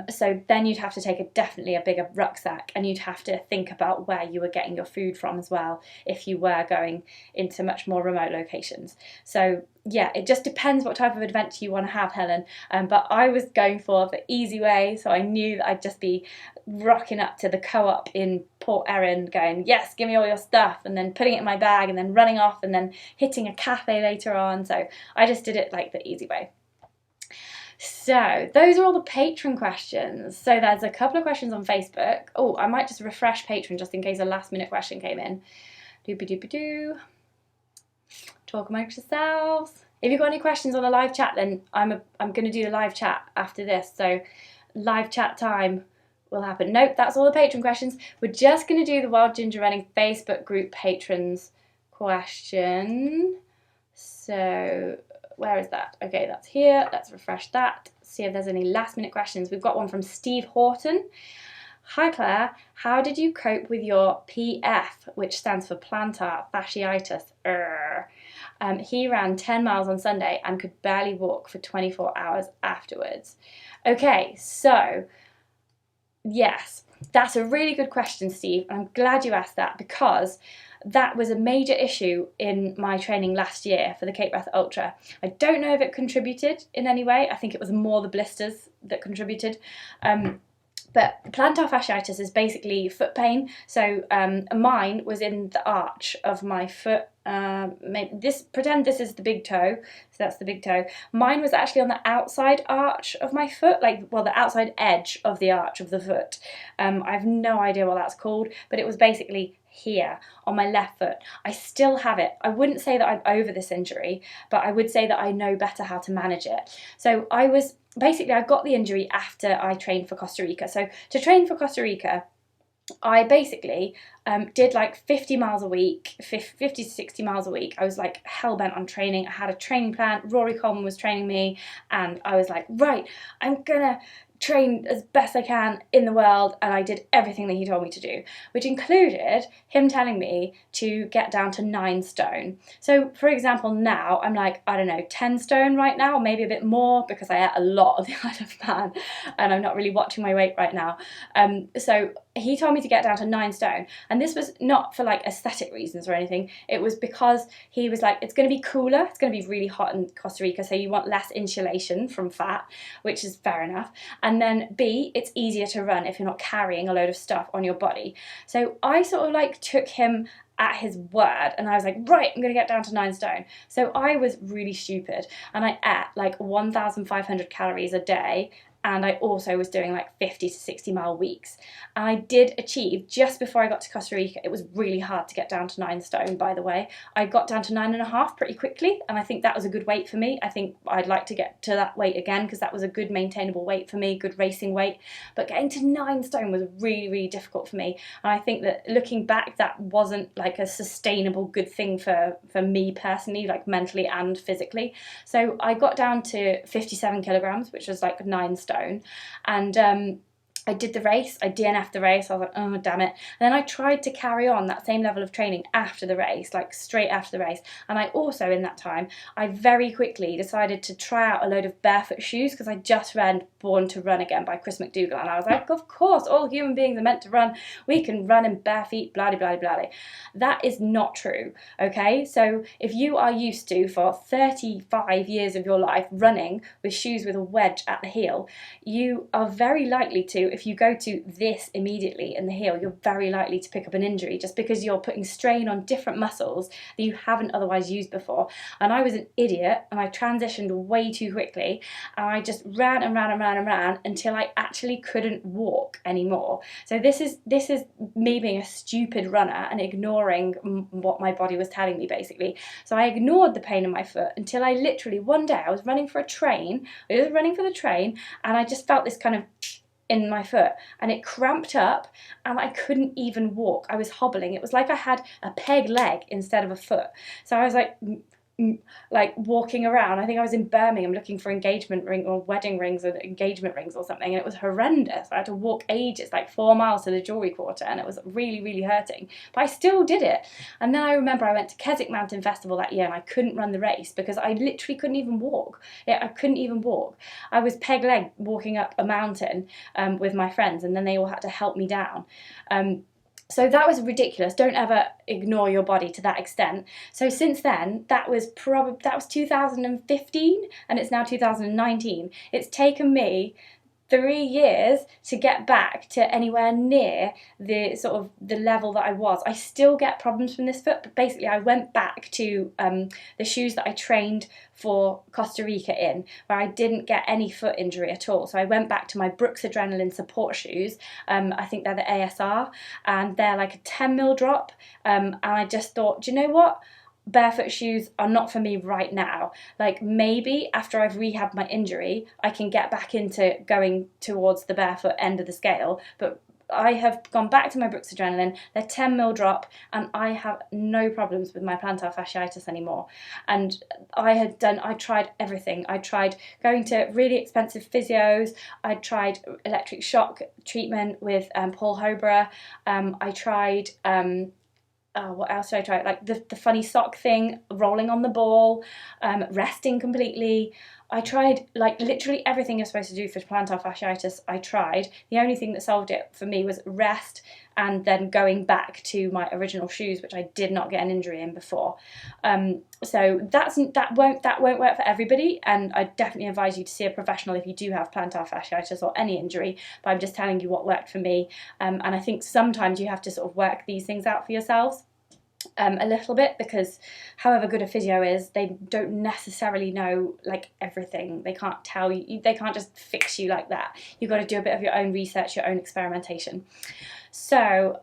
Speaker 1: So then you'd have to take definitely a bigger rucksack, and you'd have to think about where you were getting your food from as well if you were going into much more remote locations. So yeah, it just depends what type of adventure you want to have, Helen. But I was going for the easy way, so I knew that I'd just be rocking up to the co-op in Port Erin going, yes, give me all your stuff, and then putting it in my bag and then running off and then hitting a cafe later on. So I just did it like the easy way. So those are all the patron questions. So there's a couple of questions on Facebook. Oh, I might just refresh patron just in case a last minute question came in. Doopy-doopy-doo. Talk amongst yourselves. If you've got any questions on the live chat, then I'm going to do the live chat after this. So live chat time will happen. Nope, that's all the patron questions. We're just going to do the Wild Ginger Running Facebook group patrons question. So where is that? Okay, that's here. Let's refresh that. See if there's any last minute questions. We've got one from Steve Horton. Hi Claire, how did you cope with your PF, which stands for plantar fasciitis? He ran 10 miles on Sunday and could barely walk for 24 hours afterwards. Okay, so yes, that's a really good question, Steve. I'm glad you asked that, because that was a major issue in my training last year for the Cape Wrath Ultra. I don't know if it contributed in any way. I think it was more the blisters that contributed. But plantar fasciitis is basically foot pain. So mine was in the arch of my foot. Pretend this is the big toe. So that's the big toe. Mine was actually on the outside arch of my foot, the outside edge of the arch of the foot. I have no idea what that's called, but it was basically here on my left foot. I still have it. I wouldn't say that I'm over this injury, but I would say that I know better how to manage it. So I got the injury after I trained for Costa Rica. So to train for Costa Rica, I basically did like 50 miles a week, 50 to 60 miles a week. I was like hell-bent on training. I had a training plan. Rory Coleman was training me, and I was like, right, I'm gonna train as best I can in the world, and I did everything that he told me to do, which included him telling me to get down to 9 stone. So for example, now I'm like, I don't know, 10 stone right now, or maybe a bit more, because I ate a lot of the Isle of Man and I'm not really watching my weight right now. So he told me to get down to 9 stone, and this was not for like aesthetic reasons or anything. It was because he was like, it's going to be cooler, it's going to be really hot in Costa Rica, so you want less insulation from fat, which is fair enough. And then B, it's easier to run if you're not carrying a load of stuff on your body. So I sort of like took him at his word, and I was like, right, I'm gonna get down to 9 stone. So I was really stupid, and I ate like 1,500 calories a day, and I also was doing like 50 to 60 mile weeks. And I did achieve, just before I got to Costa Rica, it was really hard to get down to 9 stone, by the way. I got down to 9.5 pretty quickly, and I think that was a good weight for me. I think I'd like to get to that weight again, because that was a good maintainable weight for me, good racing weight. But getting to 9 stone was really, really difficult for me. And I think that looking back, that wasn't like a sustainable good thing for me personally, like mentally and physically. So I got down to 57 kilograms, which was like 9 stone. And I did the race, I DNF'd the race, I was like, oh damn it. And then I tried to carry on that same level of training after the race, like straight after the race. And I also, in that time, I very quickly decided to try out a load of barefoot shoes, because I just read Born to Run Again by Chris McDougall, and I was like, of course, all human beings are meant to run, we can run in bare feet, blah blah blah. That is not true, okay? So if you are used to, for 35 years of your life, running with shoes with a wedge at the heel, you are very likely to, if you go to this immediately in the heel, you're very likely to pick up an injury, just because you're putting strain on different muscles that you haven't otherwise used before. And I was an idiot, and I transitioned way too quickly, and I just ran until I actually couldn't walk anymore. So this is me being a stupid runner and ignoring what my body was telling me, basically. So I ignored the pain in my foot until I literally, one day I was running for the train, and I just felt this kind of in my foot, and it cramped up, and I couldn't even walk. I was hobbling. It was like I had a peg leg instead of a foot. So I was like walking around. I think I was in Birmingham looking for engagement ring or wedding rings or engagement rings or something, and it was horrendous. I had to walk ages, like 4 miles to the jewelry quarter, and it was really, really hurting. But I still did it. And then I remember I went to Keswick Mountain Festival that year, and I couldn't run the race because I literally couldn't even walk. Yeah, I couldn't even walk. I was peg leg walking up a mountain with my friends, and then they all had to help me down. So that was ridiculous. Don't ever ignore your body to that extent. So since then, that was 2015, and it's now 2019. It's taken me 3 years to get back to anywhere near the sort of the level that I was. I still get problems from this foot, but basically I went back to the shoes that I trained for Costa Rica in, where I didn't get any foot injury at all. So I went back to my Brooks Adrenaline support shoes. I think they're the ASR, and they're like a 10 mil drop. And I just thought, do you know what? barefoot shoes are not for me right now. Like, maybe after I've rehabbed my injury, I can get back into going towards the barefoot end of the scale, but I have gone back to my Brooks Adrenaline. They're 10mm drop, and I have no problems with my plantar fasciitis anymore. And I tried everything. I tried going to really expensive physios. I tried electric shock treatment with Paul Hobra. I tried what else did I try? Like the funny sock thing, rolling on the ball, resting completely. I tried like literally everything you're supposed to do for plantar fasciitis. I tried. The only thing that solved it for me was rest and then going back to my original shoes, which I did not get an injury in before. So that won't work for everybody, and I definitely advise you to see a professional if you do have plantar fasciitis or any injury. But I'm just telling you what worked for me, and I think sometimes you have to sort of work these things out for yourselves. A little bit, because however good a physio is, they don't necessarily know like everything. They can't tell you, they can't just fix you like that. You've got to do a bit of your own research, your own experimentation. So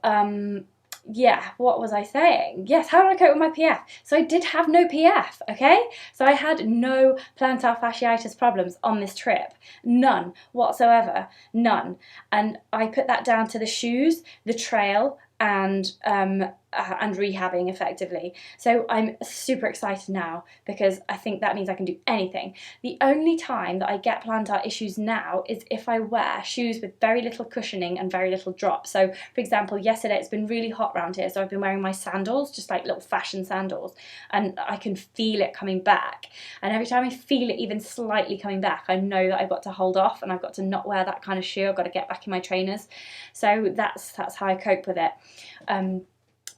Speaker 1: yeah, what was I saying? Yes, how did I cope with my PF? So I did have no PF, okay? So I had no plantar fasciitis problems on this trip. None whatsoever, none. And I put that down to the shoes, the trail, and rehabbing effectively. So I'm super excited now, because I think that means I can do anything. The only time that I get plantar issues now is if I wear shoes with very little cushioning and very little drop. So for example, yesterday it's been really hot around here, so I've been wearing my sandals, just like little fashion sandals, and I can feel it coming back. And every time I feel it even slightly coming back, I know that I've got to hold off and I've got to not wear that kind of shoe. I've got to get back in my trainers. So that's how I cope with it.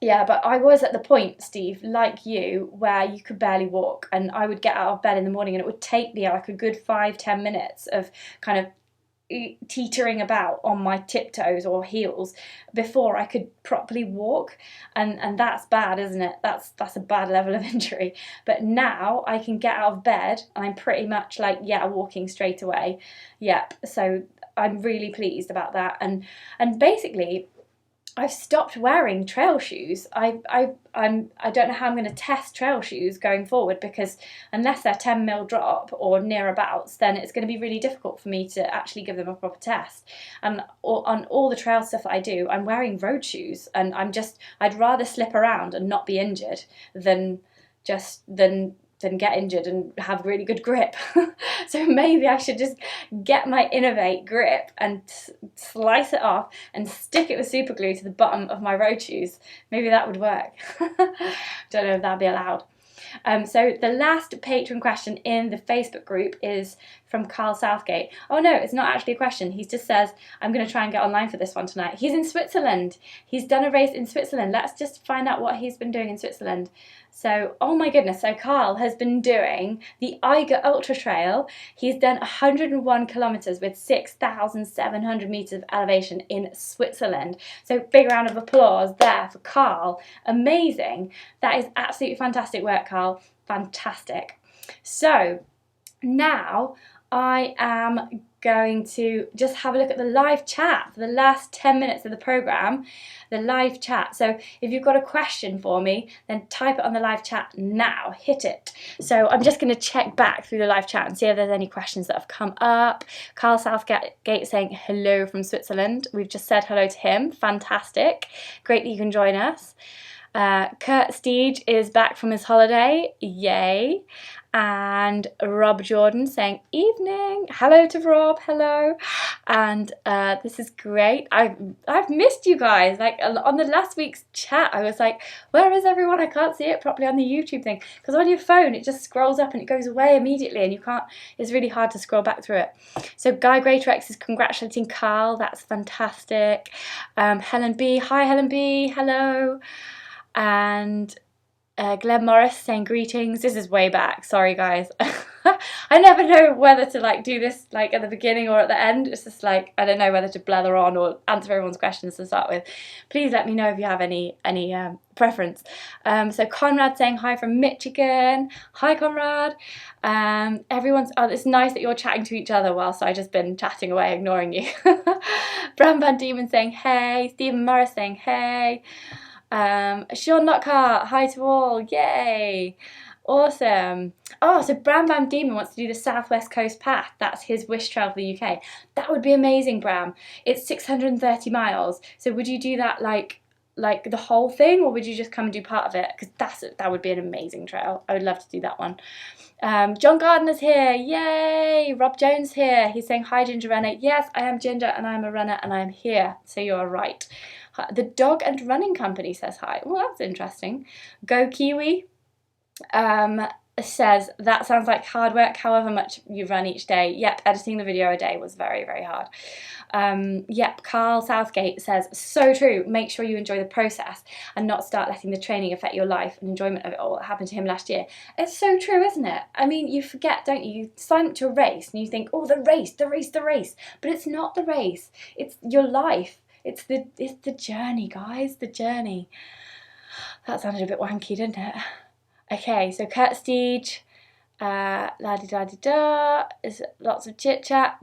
Speaker 1: Yeah, but I was at the point, Steve, like you, where you could barely walk, and I would get out of bed in the morning and it would take me like a good 5-10 minutes of kind of teetering about on my tiptoes or heels before I could properly walk, and that's bad, isn't it? That's a bad level of injury. But now I can get out of bed and I'm pretty much like, yeah, walking straight away. Yep. So I'm really pleased about that, and basically I've stopped wearing trail shoes. I don't know how I'm going to test trail shoes going forward, because unless they're 10mm drop or nearabouts, then it's going to be really difficult for me to actually give them a proper test. And on all the trail stuff that I do, I'm wearing road shoes, and I'd rather slip around and not be injured than get injured and have really good grip. So maybe I should just get my Innovate grip and slice it off and stick it with super glue to the bottom of my road shoes. Maybe that would work. Don't know if that'd be allowed. So the last patron question in the Facebook group is from Carl Southgate. Oh no, it's not actually a question. He just says, I'm going to try and get online for this one tonight. He's in Switzerland. He's done a race in Switzerland. Let's just find out what he's been doing in Switzerland. So, oh my goodness, so Carl has been doing the Eiger Ultra Trail. He's done 101 kilometers with 6,700 meters of elevation in Switzerland. So big round of applause there for Carl. Amazing. That is absolutely fantastic work, Carl. Fantastic. So now I am going to just have a look at the live chat for the last 10 minutes of the program, the live chat. So if you've got a question for me, then type it on the live chat now, hit it. So I'm just going to check back through the live chat and see if there's any questions that have come up. Carl Southgate saying hello from Switzerland. We've just said hello to him. Fantastic. Great that you can join us. Kurt Steege is back from his holiday. Yay. And Rob Jordan saying evening. Hello to Rob. Hello. And this is great. I've missed you guys. Like on the last week's chat, I was like, where is everyone? I can't see it properly on the YouTube thing, because on your phone it just scrolls up and it goes away immediately, and you can't. It's really hard to scroll back through it. So Guy Greatrex is congratulating Carl. That's fantastic. Helen B. Hi Helen B. Hello. And Glenn Morris saying greetings. This is way back. Sorry guys. I never know whether to like do this like at the beginning or at the end. It's just like I don't know whether to blather on or answer everyone's questions to start with. Please let me know if you have any preference. So Conrad saying hi from Michigan. Hi Conrad. It's nice that you're chatting to each other whilst I just been chatting away, ignoring you. Bram Van Diemen saying hey. Stephen Morris saying hey. Sean Lockhart, hi to all, yay! Awesome. Oh, so Bram Bam Demon wants to do the Southwest Coast Path. That's his wish trail for the UK. That would be amazing, Bram. It's 630 miles. So would you do that like the whole thing, or would you just come and do part of it? Because that would be an amazing trail. I would love to do that one. John Gardner's here, yay! Rob Jones here. He's saying hi, Ginger Runner. Yes, I am Ginger and I'm a runner and I'm here. So you are right. The Dog and Running Company says hi. Well, that's interesting. Go Kiwi says, that sounds like hard work, however much you run each day. Yep, editing the video a day was very, very hard. Yep, Carl Southgate says, so true, make sure you enjoy the process and not start letting the training affect your life and enjoyment of it all. It happened to him last year. It's so true, isn't it? I mean, you forget, don't you? You sign up to a race and you think, oh, the race. But it's not the race. It's your life. It's the journey, guys, the journey. That sounded a bit wanky, didn't it? Okay, so Kurt Steege, la-di-da-di-da, is lots of chit-chat.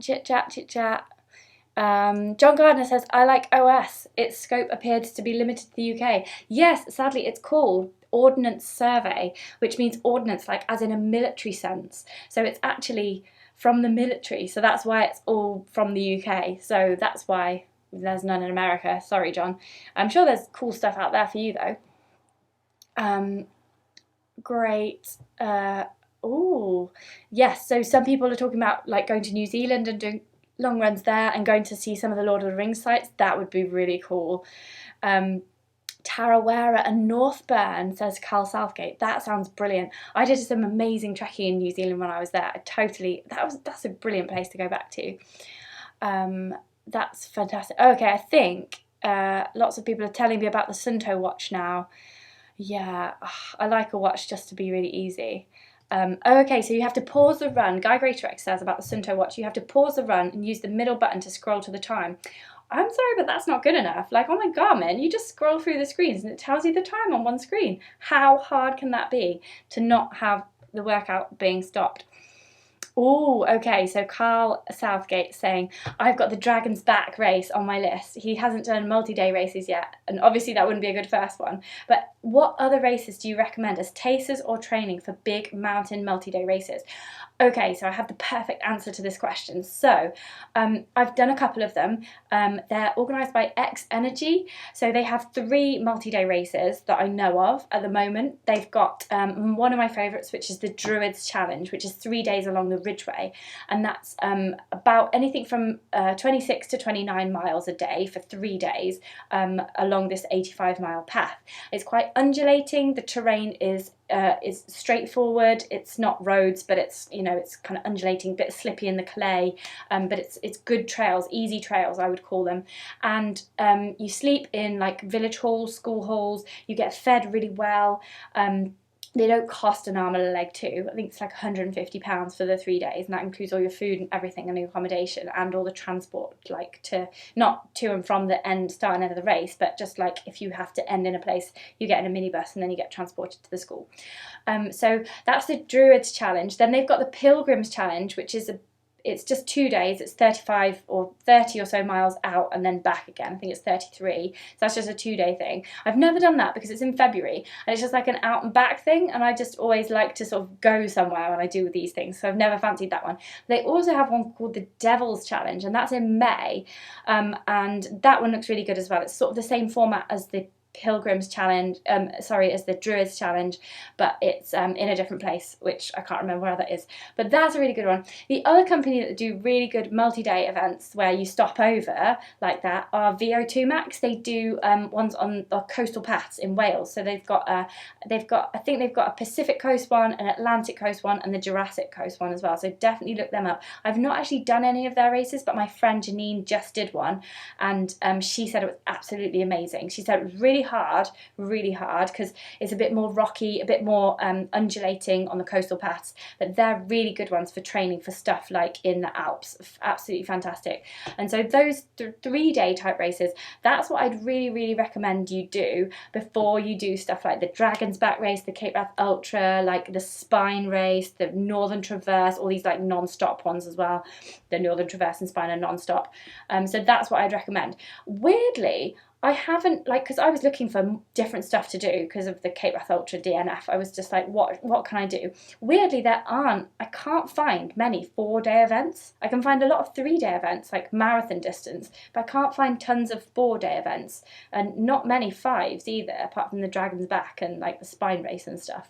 Speaker 1: John Gardner says, I like OS. Its scope appears to be limited to the UK. Yes, sadly, it's called Ordnance Survey, which means ordnance, like as in a military sense. So it's actually from the military, so that's why it's all from the UK. So that's why there's none in America. Sorry, John. I'm sure there's cool stuff out there for you, though. Great. Oh, yes. So some people are talking about like going to New Zealand and doing long runs there and going to see some of the Lord of the Rings sites. That would be really cool. Tarawera and Northburn, says Carl Southgate. That sounds brilliant. I did some amazing trekking in New Zealand when I was there. That's a brilliant place to go back to. That's fantastic. Okay, I think lots of people are telling me about the Sunto watch now. Yeah, I like a watch just to be really easy. Okay, so you have to pause the run. Guy Greatorex says about the Sunto watch, you have to pause the run and use the middle button to scroll to the time. I'm sorry, but that's not good enough. Like on my Garmin, you just scroll through the screens and it tells you the time on one screen. How hard can that be to not have the workout being stopped? Oh, okay, so Carl Southgate saying, I've got the Dragon's Back race on my list. He hasn't done multi-day races yet, and obviously that wouldn't be a good first one. But what other races do you recommend as tasters or training for big mountain multi-day races? Okay, so I have the perfect answer to this question. So I've done a couple of them. They're organised by X Energy. So they have 3 multi-day races that I know of at the moment. They've got one of my favourites, which is the Druids Challenge, which is 3 days along the Ridgeway. And that's about anything from 26 to 29 miles a day for 3 days along this 85-mile path. It's quite undulating. The terrain is straightforward. It's not roads, but it's it's kind of undulating, a bit slippy in the clay, but it's good trails, easy trails I would call them. And you sleep in like village halls, school halls. You get fed really well. They don't cost an arm and a leg too. I think it's like £150 for the 3 days, and that includes all your food and everything and the accommodation and all the transport, like not to and from the start and end of the race, but just like if you have to end in a place, you get in a minibus and then you get transported to the school. So that's the Druids Challenge. Then they've got the Pilgrims Challenge, which is it's just 2 days. It's 35 or 30 or so miles out and then back again. I think it's 33. So that's just a 2-day thing. I've never done that because it's in February and it's just like an out and back thing. And I just always like to sort of go somewhere when I do these things. So I've never fancied that one. They also have one called the Devil's Challenge, and that's in May. And that one looks really good as well. It's sort of the same format as the Pilgrims Challenge, as the Druids Challenge, but it's in a different place, which I can't remember where that is, but that's a really good one. The other company that do really good multi-day events where you stop over like that are VO2 Max. They do ones on the coastal paths in Wales. So they've got I think they've got a Pacific Coast one, an Atlantic Coast one, and the Jurassic Coast one as well. So definitely look them up. I've not actually done any of their races, but my friend Janine just did one, and she said it was absolutely amazing. She said it was really hard because it's a bit more rocky, a bit more undulating on the coastal paths, but they're really good ones for training for stuff like in the Alps. Absolutely fantastic. And so those 3-day type races, that's what I'd really recommend you do before you do stuff like the Dragon's Back race, the Cape Wrath Ultra, like the Spine race, the Northern Traverse, all these like non-stop ones as well. The Northern Traverse and Spine are non-stop. So that's what I'd recommend. Weirdly, I haven't, like, because I was looking for different stuff to do because of the Cape Wrath Ultra DNF. I was just like, what can I do? Weirdly, I can't find many 4-day events. I can find a lot of 3-day events, like marathon distance, but I can't find tons of 4-day events, and not many 5s either, apart from the Dragon's Back and like the Spine Race and stuff.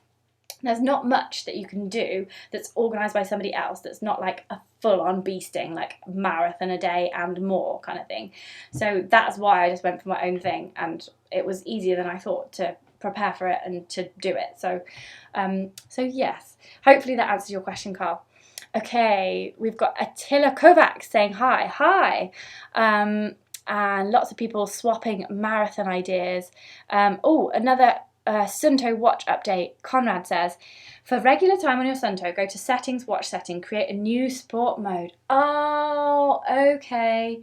Speaker 1: There's not much that you can do that's organised by somebody else that's not like a full-on beasting, like marathon a day and more kind of thing. So that's why I just went for my own thing, and it was easier than I thought to prepare for it and to do it. So yes, hopefully that answers your question, Carl. Okay, we've got Attila Kovacs saying hi. And lots of people swapping marathon ideas. Another Sunto watch update. Conrad says, for regular time on your Sunto, go to settings, watch setting, create a new sport mode. Oh, okay.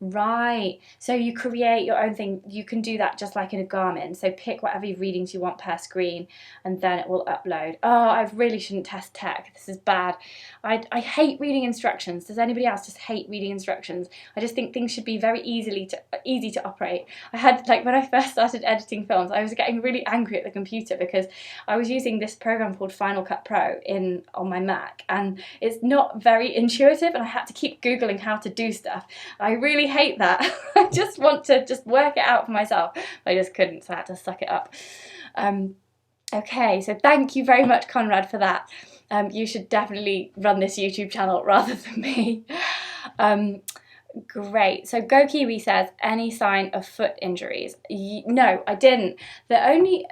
Speaker 1: Right, so you create your own thing. You can do that just like in a Garmin. So pick whatever readings you want per screen, and then it will upload. Oh, I really shouldn't test tech. This is bad. I hate reading instructions. Does anybody else just hate reading instructions? I just think things should be very easy to operate. I had, like, when I first started editing films, I was getting really angry at the computer because I was using this program called Final Cut Pro on my Mac, and it's not very intuitive, and I had to keep Googling how to do stuff. I really hate that. I just want to just work it out for myself. I just couldn't, so I had to suck it up. Okay, so thank you very much, Conrad, for that. You should definitely run this YouTube channel rather than me. Great. So Go Kiwi says, any sign of foot injuries? No, I didn't. The only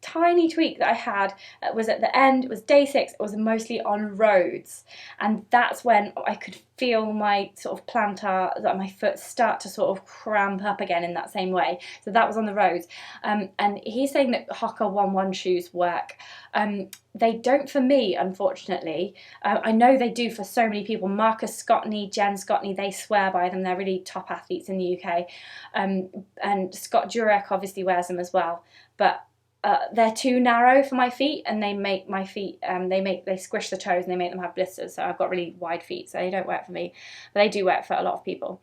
Speaker 1: tiny tweak that I had was at the end. It was day 6. It was mostly on roads, and that's when I could feel my sort of plantar, that my foot start to sort of cramp up again in that same way. So that was on the roads. And he's saying that Hoka 1-1 shoes work. They don't for me, unfortunately. I know they do for so many people. Marcus Scottney, Jen Scottney, they swear by them. They're really top athletes in the UK. And Scott Jurek obviously wears them as well. But they're too narrow for my feet, and they make my feet, they squish the toes and they make them have blisters. So I've got really wide feet, so they don't work for me. But they do work for a lot of people.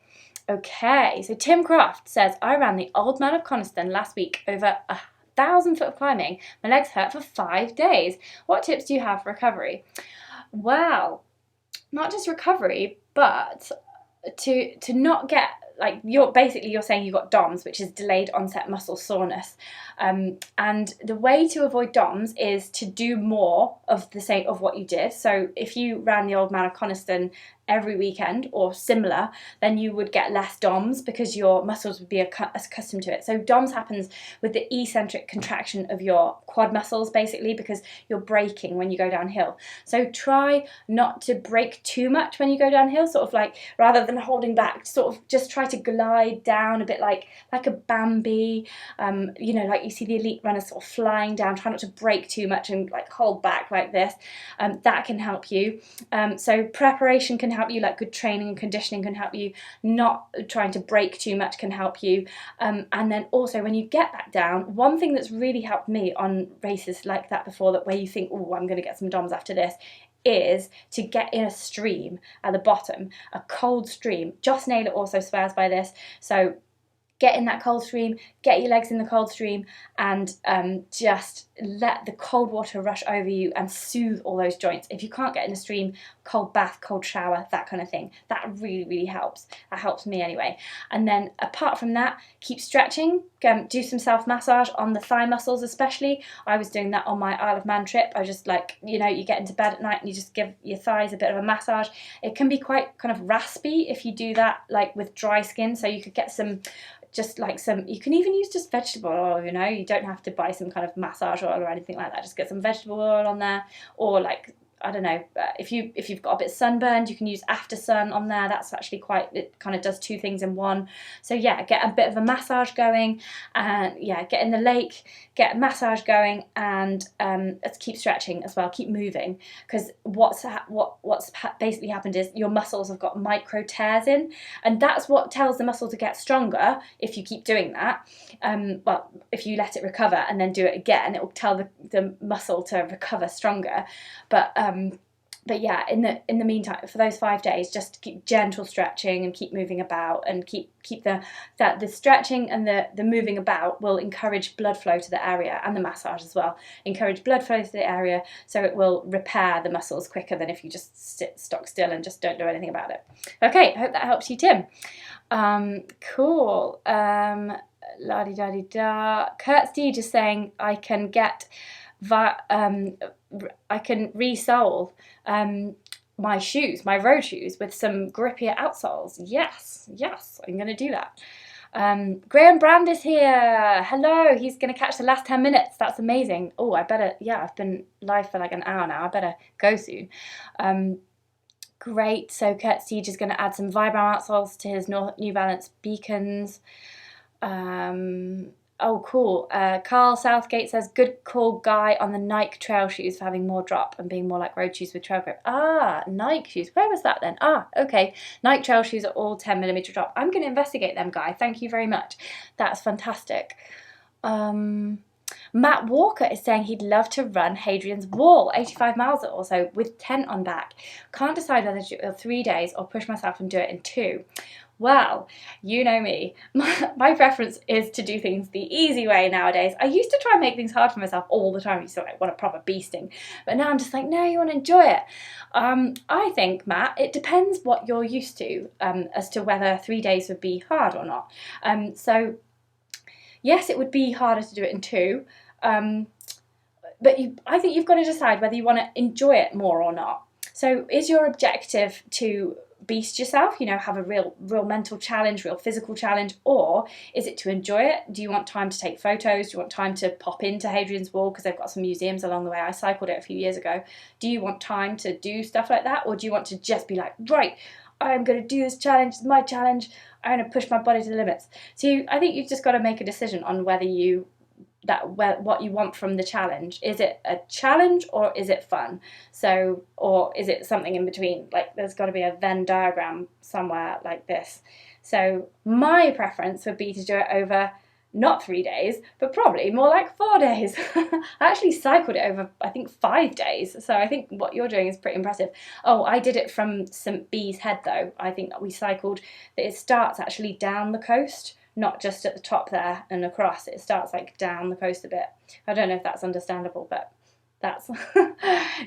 Speaker 1: Okay, so Tim Croft says, I ran the Old Man of Coniston last week over 1,000 foot of climbing. My legs hurt for 5 days. What tips do you have for recovery? Well, not just recovery, but to not get, like, you're saying you've got DOMS, which is delayed onset muscle soreness, and the way to avoid DOMS is to do more of the same of what you did. So if you ran the Old Man of Coniston every weekend or similar, then you would get less DOMS because your muscles would be accustomed to it. So DOMS happens with the eccentric contraction of your quad muscles, basically, because you're braking when you go downhill. So try not to brake too much when you go downhill, sort of like, rather than holding back, sort of just try to glide down a bit like a Bambi, like you see the elite runners sort of flying down. Try not to brake too much and like hold back like this. That can help you. So preparation can help you, like good training and conditioning can help you. Not trying to brake too much can help you. And then also when you get back down, one thing that's really helped me on races like that before, that where you think, oh, I'm going to get some DOMS after this, is to get in a stream at the bottom, a cold stream. Joss Naylor also swears by this. So get in that cold stream, get your legs in the cold stream, and just let the cold water rush over you and soothe all those joints. If you can't get in a stream, cold bath, cold shower, that kind of thing. That really, really helps. That helps me anyway. And then apart from that, keep stretching. Do some self-massage on the thigh muscles especially. I was doing that on my Isle of Man trip. I just, like, you get into bed at night and you just give your thighs a bit of a massage. It can be quite kind of raspy if you do that, like, with dry skin. So you could get some, you can even use just vegetable oil, you don't have to buy some kind of massage oil or anything like that. Just get some vegetable oil on there, or like, I don't know, if you've got a bit sunburned, you can use After Sun on there. That's actually it kind of does 2 things in one. So yeah, get a bit of a massage going, and yeah, get in the lake, get a massage going, and let's keep stretching as well, keep moving, because what's basically happened is your muscles have got micro tears in, and that's what tells the muscle to get stronger. If you keep doing that, if you let it recover and then do it again, it will tell the muscle to recover stronger. But but yeah, in the meantime, for those 5 days, just keep gentle stretching and keep moving about, and keep the stretching and the moving about will encourage blood flow to the area, and the massage as well. Encourage blood flow to the area, so it will repair the muscles quicker than if you just sit stock still and just don't do anything about it. Okay, I hope that helps you, Tim. Cool. La-di-da-di-da. Kurt Stee just saying I can get I can resole my shoes, my road shoes, with some grippier outsoles. Yes, I'm going to do that. Graham Brand is here. Hello, he's going to catch the last 10 minutes. That's amazing. Oh, I better, yeah, I've been live for like an hour now. I better go soon. Great. So Kurt Siege is going to add some Vibram outsoles to his New Balance Beacons. Oh, cool. Carl Southgate says, good call, Guy, on the Nike trail shoes for having more drop and being more like road shoes with trail grip. Ah, Nike shoes. Where was that then? Ah, okay. Nike trail shoes are all 10mm drop. I'm going to investigate them, Guy. Thank you very much. That's fantastic. Matt Walker is saying he'd love to run Hadrian's Wall, 85 miles or so, with tent on back. Can't decide whether to do it in 3 days or push myself and do it in 2. Well, you know me. My preference is to do things the easy way nowadays. I used to try and make things hard for myself all the time. I used to want a proper beasting. But now I'm just like, no, you want to enjoy it. I think, Matt, it depends what you're used to as to whether 3 days would be hard or not. So, yes, it would be harder to do it in 2. But I think you've got to decide whether you want to enjoy it more or not. So is your objective to beast yourself, have a real mental challenge, real physical challenge, or is it to enjoy it? Do you want time to take photos? Do you want time to pop into Hadrian's Wall because they've got some museums along the way? I cycled it a few years ago. Do you want time to do stuff like that, or do you want to just be like, right, I'm going to do this challenge, it's my challenge, I'm going to push my body to the limits? So I think you've just got to make a decision on what you want from the challenge. Is it a challenge or is it fun? So, or is it something in between? Like there's got to be a Venn diagram somewhere like this. So my preference would be to do it over not 3 days, but probably more like 4 days. I actually cycled it over, I think, 5 days. So I think what you're doing is pretty impressive. Oh, I did it from St. Bees Head though. I think that we cycled, that it starts actually down the coast, not just at the top there and across. It starts like down the coast a bit. I don't know if that's understandable, but that's,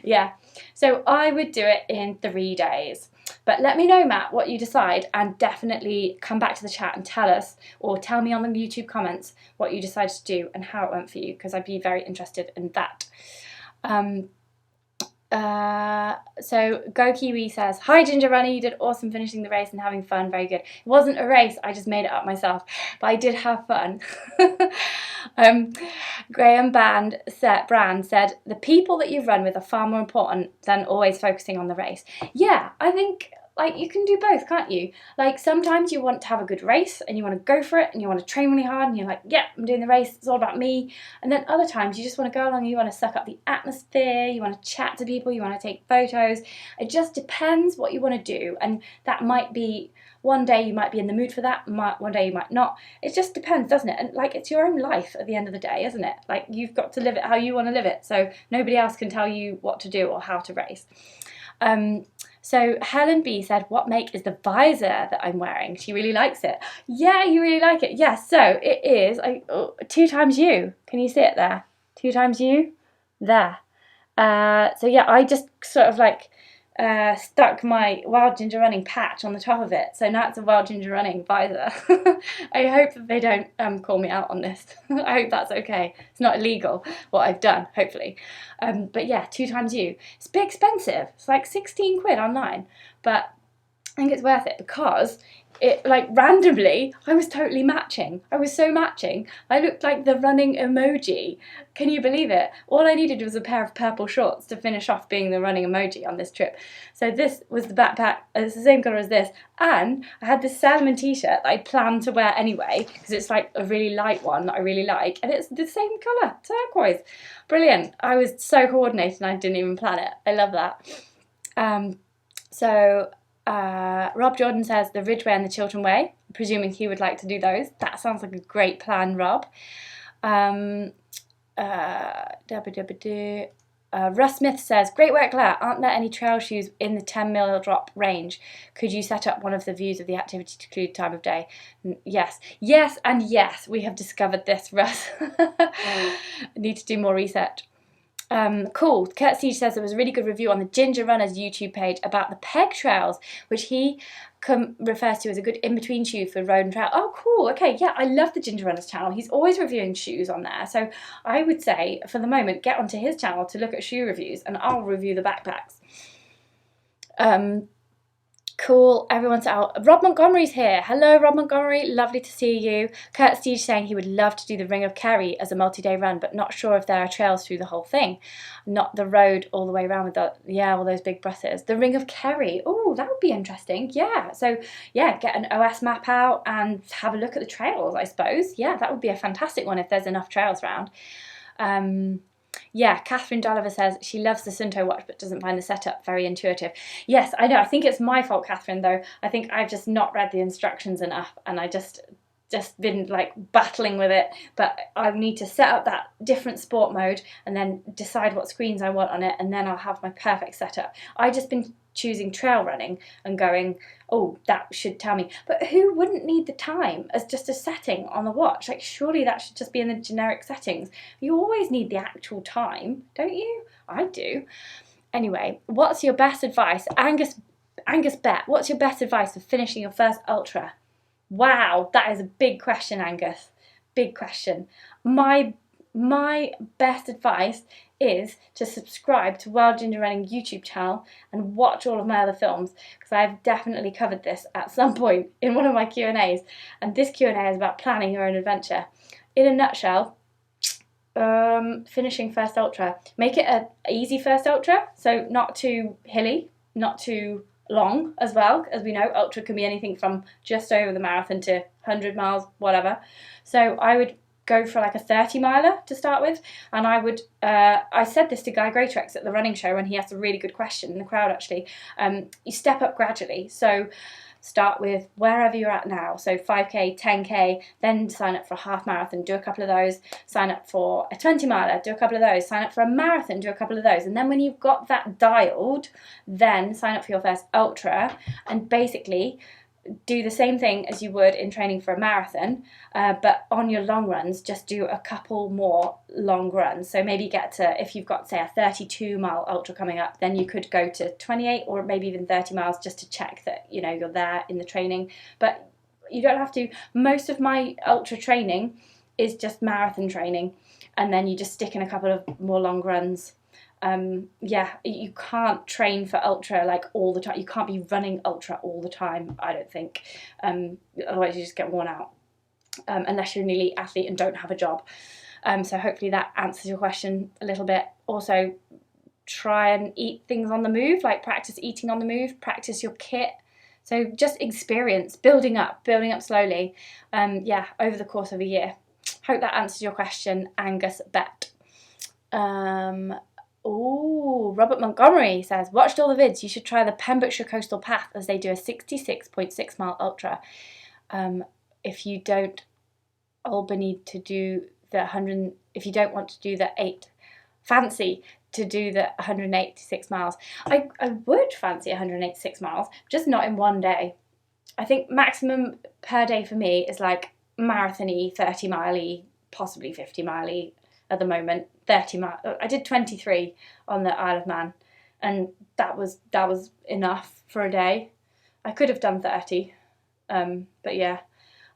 Speaker 1: yeah. So I would do it in 3 days. But let me know, Matt, what you decide, and definitely come back to the chat and tell us, or tell me on the YouTube comments what you decided to do and how it went for you, because I'd be very interested in that. So Go Kiwi says, hi Ginger Runner, you did awesome finishing the race and having fun, very good. It wasn't a race, I just made it up myself, but I did have fun. Graham Brand said, the people that you run with are far more important than always focusing on the race. Yeah, I think like you can do both, can't you? Like sometimes you want to have a good race and you want to go for it and you want to train really hard and you're like, yeah, I'm doing the race, it's all about me. And then other times you just want to go along and you want to suck up the atmosphere, you want to chat to people, you want to take photos. It just depends what you want to do, and that might be, one day you might be in the mood for that, one day you might not. It just depends, doesn't it? And like it's your own life at the end of the day, isn't it? Like you've got to live it how you want to live it, so nobody else can tell you what to do or how to race. So Helen B said, what make is the visor that I'm wearing? She really likes it. Yeah, you really like it. Yes, so it is 2XU. Can you see it there? 2XU? There. So yeah, I just sort of like stuck my Wild Ginger Running patch on the top of it. So now it's a Wild Ginger Running visor. I hope that they don't call me out on this. I hope that's okay. It's not illegal what I've done, hopefully. But yeah, 2XU. It's a bit expensive. It's like 16 quid online. But I think it's worth it because it, like, randomly, I was totally matching. I was so matching. I looked like the running emoji. Can you believe it? All I needed was a pair of purple shorts to finish off being the running emoji on this trip. So this was the backpack. It's the same colour as this. And I had this salmon t-shirt that I planned to wear anyway, because it's like a really light one that I really like. And it's the same colour, turquoise. Brilliant. I was so coordinated and I didn't even plan it. I love that. Rob Jordan says the Ridgeway and the Chiltern Way, presuming he would like to do those. That sounds like a great plan, Rob. Russ Smith says, great work, Claire. Aren't there any trail shoes in the 10 mil drop range? Could you set up one of the views of the activity to include time of day? Yes. Yes and yes. We have discovered this, Russ. Need to do more research. Cool. Kurt Siege says there was a really good review on the Ginger Runners YouTube page about the peg trails, which he refers to as a good in-between shoe for road and trail. Oh, cool. Okay, yeah, I love the Ginger Runners channel. He's always reviewing shoes on there. So I would say, for the moment, get onto his channel to look at shoe reviews, and I'll review the backpacks. Cool, everyone's out. Rob Montgomery's here. Hello, Rob Montgomery. Lovely to see you. Kurt Steege saying he would love to do the Ring of Kerry as a multi-day run, but not sure if there are trails through the whole thing. Not the road all the way around with the, all those big buses. The Ring of Kerry. Oh, that would be interesting. Yeah. So, yeah, get an OS map out and have a look at the trails, I suppose. Yeah, that would be a fantastic one if there's enough trails around. Yeah, Catherine Dolliver says she loves the Sunto watch but doesn't find the setup very intuitive. Yes, I know. I think it's my fault, Catherine, though. I think I've just not read the instructions enough, and I just been like battling with it. But I need to set up that different sport mode and then decide what screens I want on it, and then I'll have my perfect setup. I just been choosing trail running and going, oh, that should tell me. But who wouldn't need the time as just a setting on the watch? Like, surely that should just be in the generic settings. You always need the actual time, don't you? I do. Anyway, what's your best advice? Angus Bet, what's your best advice for finishing your first ultra? Wow, that is a big question, Angus. Big question. My best advice is to subscribe to Wild Ginger Running YouTube channel and watch all of my other films, because I've definitely covered this at some point in one of my Q&As, and this Q&A is about planning your own adventure. In a nutshell, finishing first ultra. Make it an easy first ultra, so not too hilly, not too long as well. As we know, ultra can be anything from just over the marathon to 100 miles, whatever. So I would go for like a 30 miler to start with, and I would I said this to Guy Greatrex at the running show when he asked a really good question in the crowd actually. You step up gradually, so start with wherever you're at now, so 5k, 10k, then sign up for a half marathon, do a couple of those, sign up for a 20 miler, do a couple of those, sign up for a marathon, do a couple of those, and then when you've got that dialed, then sign up for your first ultra, and basically do the same thing as you would in training for a marathon, but on your long runs, just do a couple more long runs. So maybe get to, if you've got, say, a 32-mile ultra coming up, then you could go to 28 or maybe even 30 miles just to check that, you know, you're there in the training. But you don't have to. Most of my ultra training is just marathon training, and then you just stick in a couple of more long runs. Yeah, you can't train for ultra like all the time. You can't be running ultra all the time, I don't think. Otherwise you just get worn out, unless you're an elite athlete and don't have a job. So hopefully that answers your question a little bit. Also, try and eat things on the move, like practice eating on the move, practice your kit. So just experience, building up slowly, yeah, over the course of a year. Hope that answers your question, Angus Bet. Oh, Robert Montgomery says, watched all the vids. You should try the Pembrokeshire Coastal Path as they do a 66.6 mile ultra. If you don't Albany to do the 100, if you don't want to do the 8, fancy to do the 186 miles. I would fancy 186 miles, just not in one day. I think maximum per day for me is like marathon-y, 30 mile-y, possibly 50 mile-y at the moment. 30 miles. I did 23 on the Isle of Man, and that was enough for a day. I could have done 30, but yeah,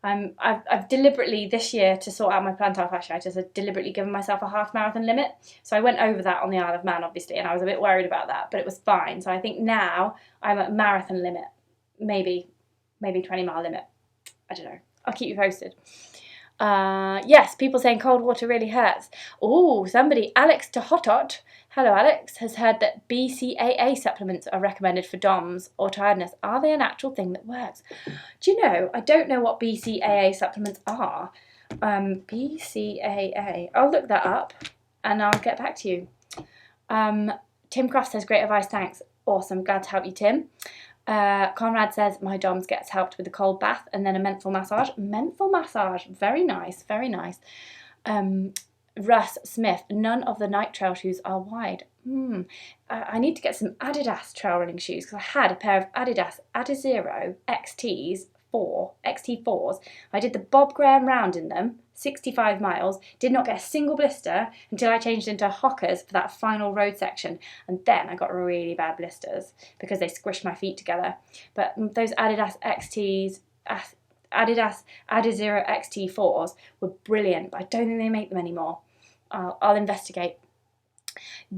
Speaker 1: I've deliberately this year, to sort out my plantar fasciitis, I've deliberately given myself a half marathon limit. So I went over that on the Isle of Man, obviously, and I was a bit worried about that, but it was fine. So I think now I'm at marathon limit, maybe 20 mile limit. I don't know. I'll keep you posted. Yes, people saying cold water really hurts. Oh, somebody, Alex Tohotot, hello Alex, has heard that BCAA supplements are recommended for DOMs or tiredness. Are they an actual thing that works? Do you know, I don't know what BCAA supplements are. BCAA, I'll look that up and I'll get back to you. Tim Croft says, great advice, thanks. Awesome, glad to help you, Tim. Conrad says, my DOMS gets helped with a cold bath and then a menthol massage. Menthol massage, very nice, very nice. Russ Smith, none of the night trail shoes are wide. I need to get some Adidas trail running shoes because I had a pair of Adidas Adizero XT4s. I did the Bob Graham round in them, 65 miles, did not get a single blister until I changed into Hockers for that final road section, and then I got really bad blisters because they squished my feet together. But those Adidas Adizero XT4s were brilliant, but I don't think they make them anymore. I'll investigate.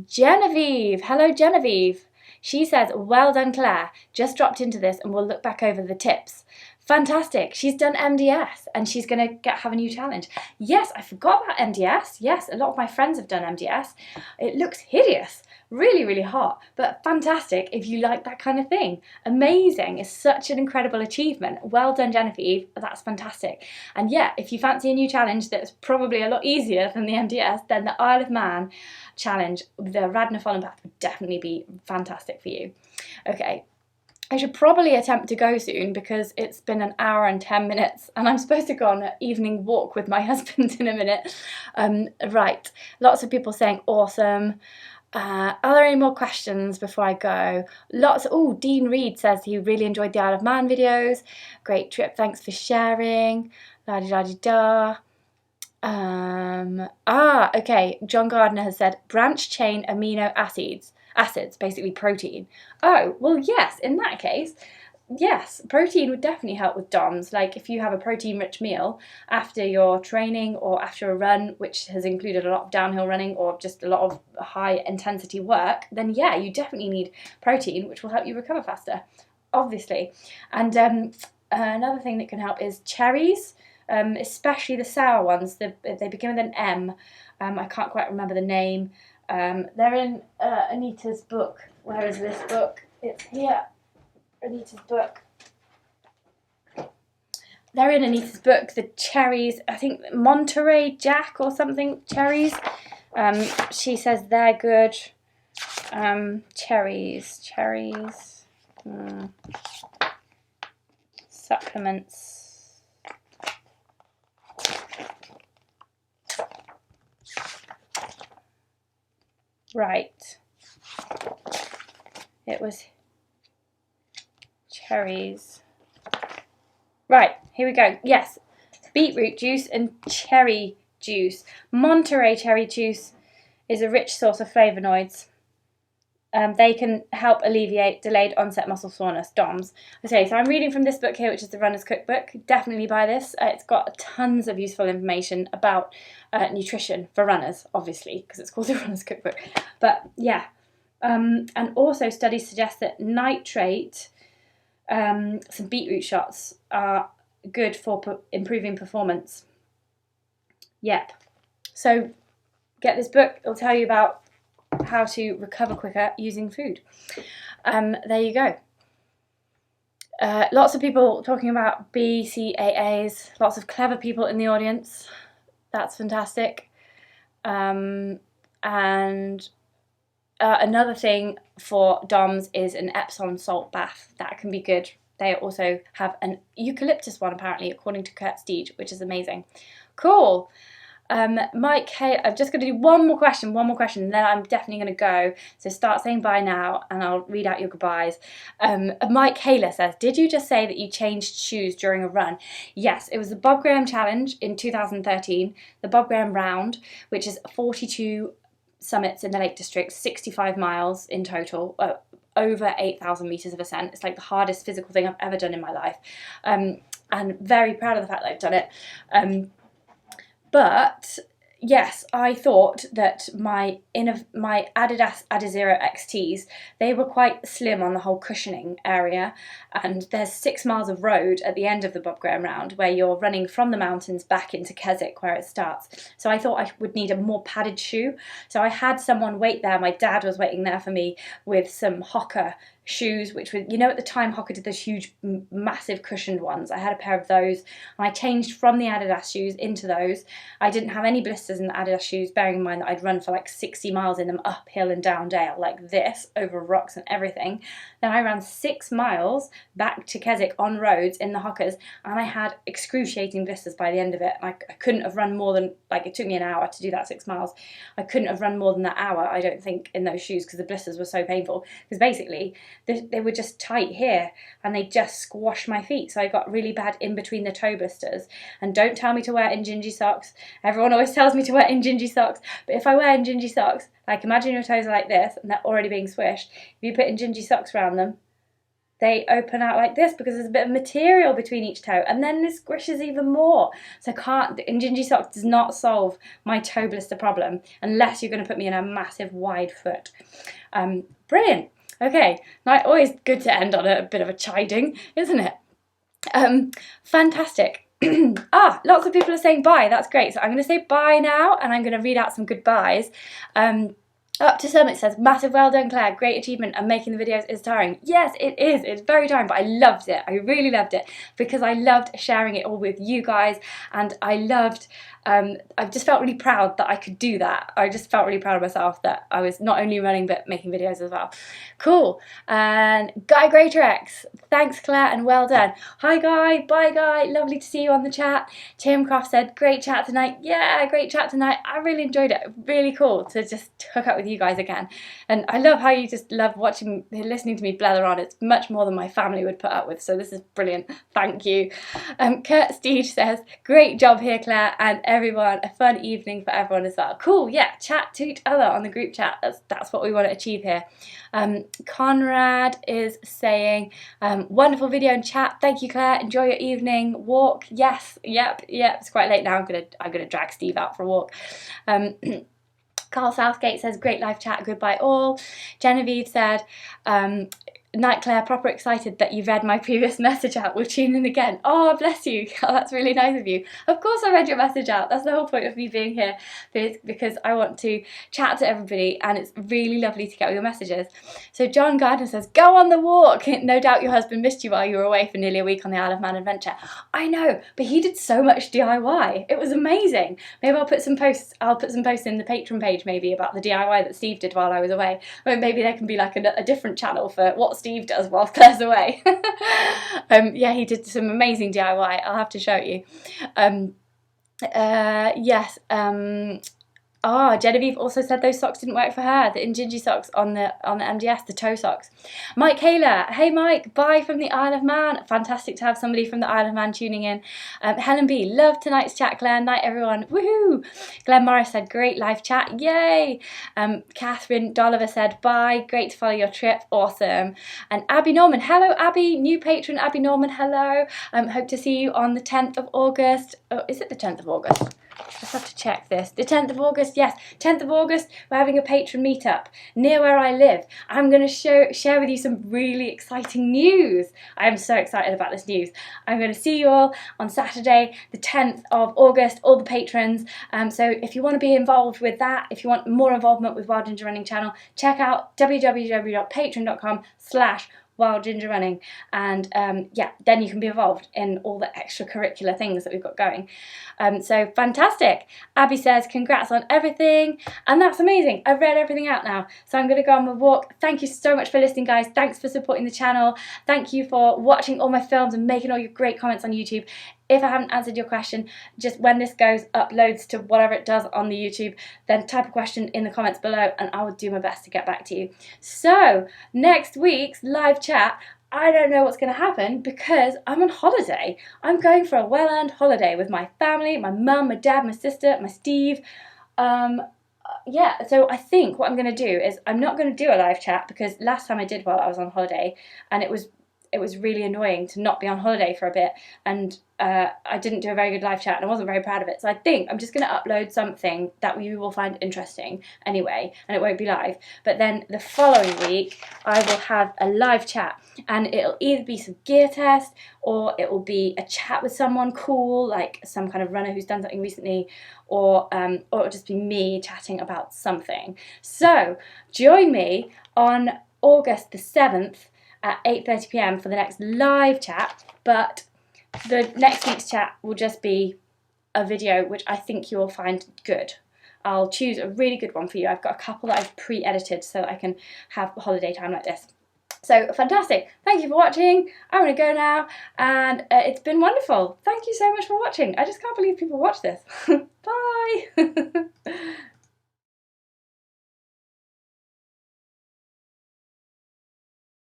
Speaker 1: Genevieve, hello Genevieve. She says, well done Claire, just dropped into this and we'll look back over the tips. Fantastic, she's done MDS and she's going to have a new challenge. Yes, I forgot about MDS. Yes, a lot of my friends have done MDS. It looks hideous, really, really hot, but fantastic if you like that kind of thing. Amazing, it's such an incredible achievement. Well done Genevieve, that's fantastic. And yeah, if you fancy a new challenge that's probably a lot easier than the MDS, then the Isle of Man challenge, the Radna Fallen Path, would definitely be fantastic for you. Okay. I should probably attempt to go soon because it's been an hour and 10 minutes and I'm supposed to go on an evening walk with my husband in a minute. Right, lots of people saying awesome. Are there any more questions before I go? Dean Reed says he really enjoyed the Isle of Man videos. Great trip, thanks for sharing. La-di-da-di-da. Okay, John Gardner has said branch chain amino acids, basically protein. Oh, well, yes, in that case, yes, protein would definitely help with DOMS. Like if you have a protein-rich meal after your training or after a run, which has included a lot of downhill running or just a lot of high-intensity work, then yeah, you definitely need protein, which will help you recover faster, obviously. And another thing that can help is cherries, especially the sour ones. They begin with an M. I can't quite remember the name. They're in Anita's book. Where is this book? It's here. Anita's book. They're in Anita's book. The cherries, I think Monterey Jack or something, cherries. She says they're good. Cherries. Supplements. Right. It was cherries. Right, here we go. Yes, beetroot juice and cherry juice. Monterey cherry juice is a rich source of flavonoids. They can help alleviate delayed onset muscle soreness, DOMS. Okay, so I'm reading from this book here, which is the Runner's Cookbook. Definitely buy this. It's got tons of useful information about nutrition for runners, obviously, because it's called the Runner's Cookbook. But yeah, and also studies suggest that nitrate, some beetroot shots, are good for improving performance. Yep. So get this book. It'll tell you about how to recover quicker using food. There you go. Lots of people talking about BCAAs, lots of clever people in the audience. That's fantastic. And another thing for DOMS is an Epsom salt bath. That can be good. They also have an eucalyptus one, apparently, according to Kurt Steege, which is amazing. Cool. Mike, hey, I'm just going to do one more question, and then I'm definitely going to go. So start saying bye now, and I'll read out your goodbyes. Mike Haler says, did you just say that you changed shoes during a run? Yes, it was the Bob Graham Challenge in 2013, the Bob Graham Round, which is 42 summits in the Lake District, 65 miles in total, over 8,000 metres of ascent. It's like the hardest physical thing I've ever done in my life. And very proud of the fact that I've done it. But yes, I thought that my Adidas Adizero XTs, they were quite slim on the whole cushioning area, and there's 6 miles of road at the end of the Bob Graham Round where you're running from the mountains back into Keswick where it starts. So I thought I would need a more padded shoe. So I had someone wait there. My dad was waiting there for me with some Hoka shoes, which were, you know, at the time Hoka did those huge massive cushioned ones. I had a pair of those and I changed from the Adidas shoes into those. I didn't have any blisters in the Adidas shoes, bearing in mind that I'd run for like 60 miles in them uphill and down dale like this, over rocks and everything. Then I ran 6 miles back to Keswick on roads in the Hokas, and I had excruciating blisters by the end of it. I couldn't have run more than, like, it took me an hour to do that 6 miles. I couldn't have run more than that hour, I don't think, in those shoes, because the blisters were so painful. Because basically they were just tight here and they just squashed my feet, so I got really bad in between the toe blisters. And don't tell me to wear Injinji socks. Everyone always tells me to wear Injinji socks, but if I wear Injinji socks, like, imagine your toes are like this and they're already being swished. If you put Injinji socks around them, they open out like this because there's a bit of material between each toe, and then this squishes even more. So Injinji socks does not solve my toe blister problem unless you're going to put me in a massive wide foot. Brilliant. Okay, now always good to end on a bit of a chiding, isn't it? Fantastic. Lots of people are saying bye. That's great. So I'm going to say bye now, and I'm going to read out some goodbyes. Up to Summit says, massive well done, Claire, great achievement, and making the videos is tiring. Yes, it is. It's very tiring, but I loved it. I really loved it because I loved sharing it all with you guys, and I loved, I just felt really proud that I could do that. I just felt really proud of myself that I was not only running but making videos as well. Cool. And Guy Greaterex, thanks Claire and well done. Hi Guy, bye Guy, lovely to see you on the chat. Tim Croft said, great chat tonight. Yeah, great chat tonight. I really enjoyed it. Really cool to just hook up with you guys again. And I love how you just love watching, listening to me blather on. It's much more than my family would put up with, so this is brilliant. Thank you. Kurt Steege says, great job here Claire and everyone, a fun evening for everyone as well. Cool, yeah, chat to each other on the group chat. That's what we want to achieve here. Conrad is saying, wonderful video and chat. Thank you, Claire. Enjoy your evening walk. Yes, yep. It's quite late now. I'm gonna drag Steve out for a walk. Carl Southgate says, great live chat. Goodbye all. Genevieve said, Night Claire, proper excited that you read my previous message out. We'll tune in again. Oh, bless you. Oh, that's really nice of you. Of course I read your message out. That's the whole point of me being here, because I want to chat to everybody, and it's really lovely to get all your messages. So John Gardner says, go on the walk. No doubt your husband missed you while you were away for nearly a week on the Isle of Man adventure. I know, but he did so much DIY. It was amazing. Maybe I'll put some posts in the Patreon page maybe about the DIY that Steve did while I was away. Maybe there can be like a different channel for what Steve does while Claire's away. Yeah, he did some amazing DIY. I'll have to show you. Yes. Genevieve also said those socks didn't work for her, the Injinji socks on the MDS, the toe socks. Mike Hayler, hey Mike, bye from the Isle of Man. Fantastic to have somebody from the Isle of Man tuning in. Helen B, love tonight's chat, Claire. Night everyone, woohoo. Glenn Morris said, great live chat, yay. Catherine Dolliver said, bye, great to follow your trip, awesome. And Abby Norman, hello Abby, new patron Abby Norman, hello. Hope to see you on the 10th of August. Oh, is it the 10th of August? Let's have to check this. The 10th of August, yes. 10th of August, we're having a patron meetup near where I live. I'm going to share with you some really exciting news. I am so excited about this news. I'm going to see you all on Saturday, the 10th of August, all the patrons. So if you want to be involved with that, if you want more involvement with Wild Ginger Running channel, check out www.patreon.com/Wild Ginger Running, and yeah, then you can be involved in all the extracurricular things that we've got going. So fantastic. Abby says, congrats on everything, and that's amazing. I've read everything out now, so I'm going to go on my walk. Thank you so much for listening, guys. Thanks for supporting the channel. Thank you for watching all my films and making all your great comments on YouTube. If I haven't answered your question, just when this uploads to whatever it does on the YouTube, then type a question in the comments below and I will do my best to get back to you. So, next week's live chat, I don't know what's going to happen because I'm on holiday. I'm going for a well-earned holiday with my family, my mum, my dad, my sister, my Steve. Yeah, so I think what I'm going to do is I'm not going to do a live chat because last time I did while I was on holiday, and it was really annoying to not be on holiday for a bit, and I didn't do a very good live chat and I wasn't very proud of it. So I think I'm just going to upload something that you will find interesting anyway, and it won't be live. But then the following week I will have a live chat, and it'll either be some gear test or it will be a chat with someone cool, like some kind of runner who's done something recently, or it'll just be me chatting about something. So join me on August the 7th at 8:30 p.m. for the next live chat, but the next week's chat will just be a video which I think you'll find good. I'll choose a really good one for you. I've got a couple that I've pre-edited so that I can have holiday time like this. So fantastic. Thank you for watching. I'm going to go now, and it's been wonderful. Thank you so much for watching. I just can't believe people watch this. Bye.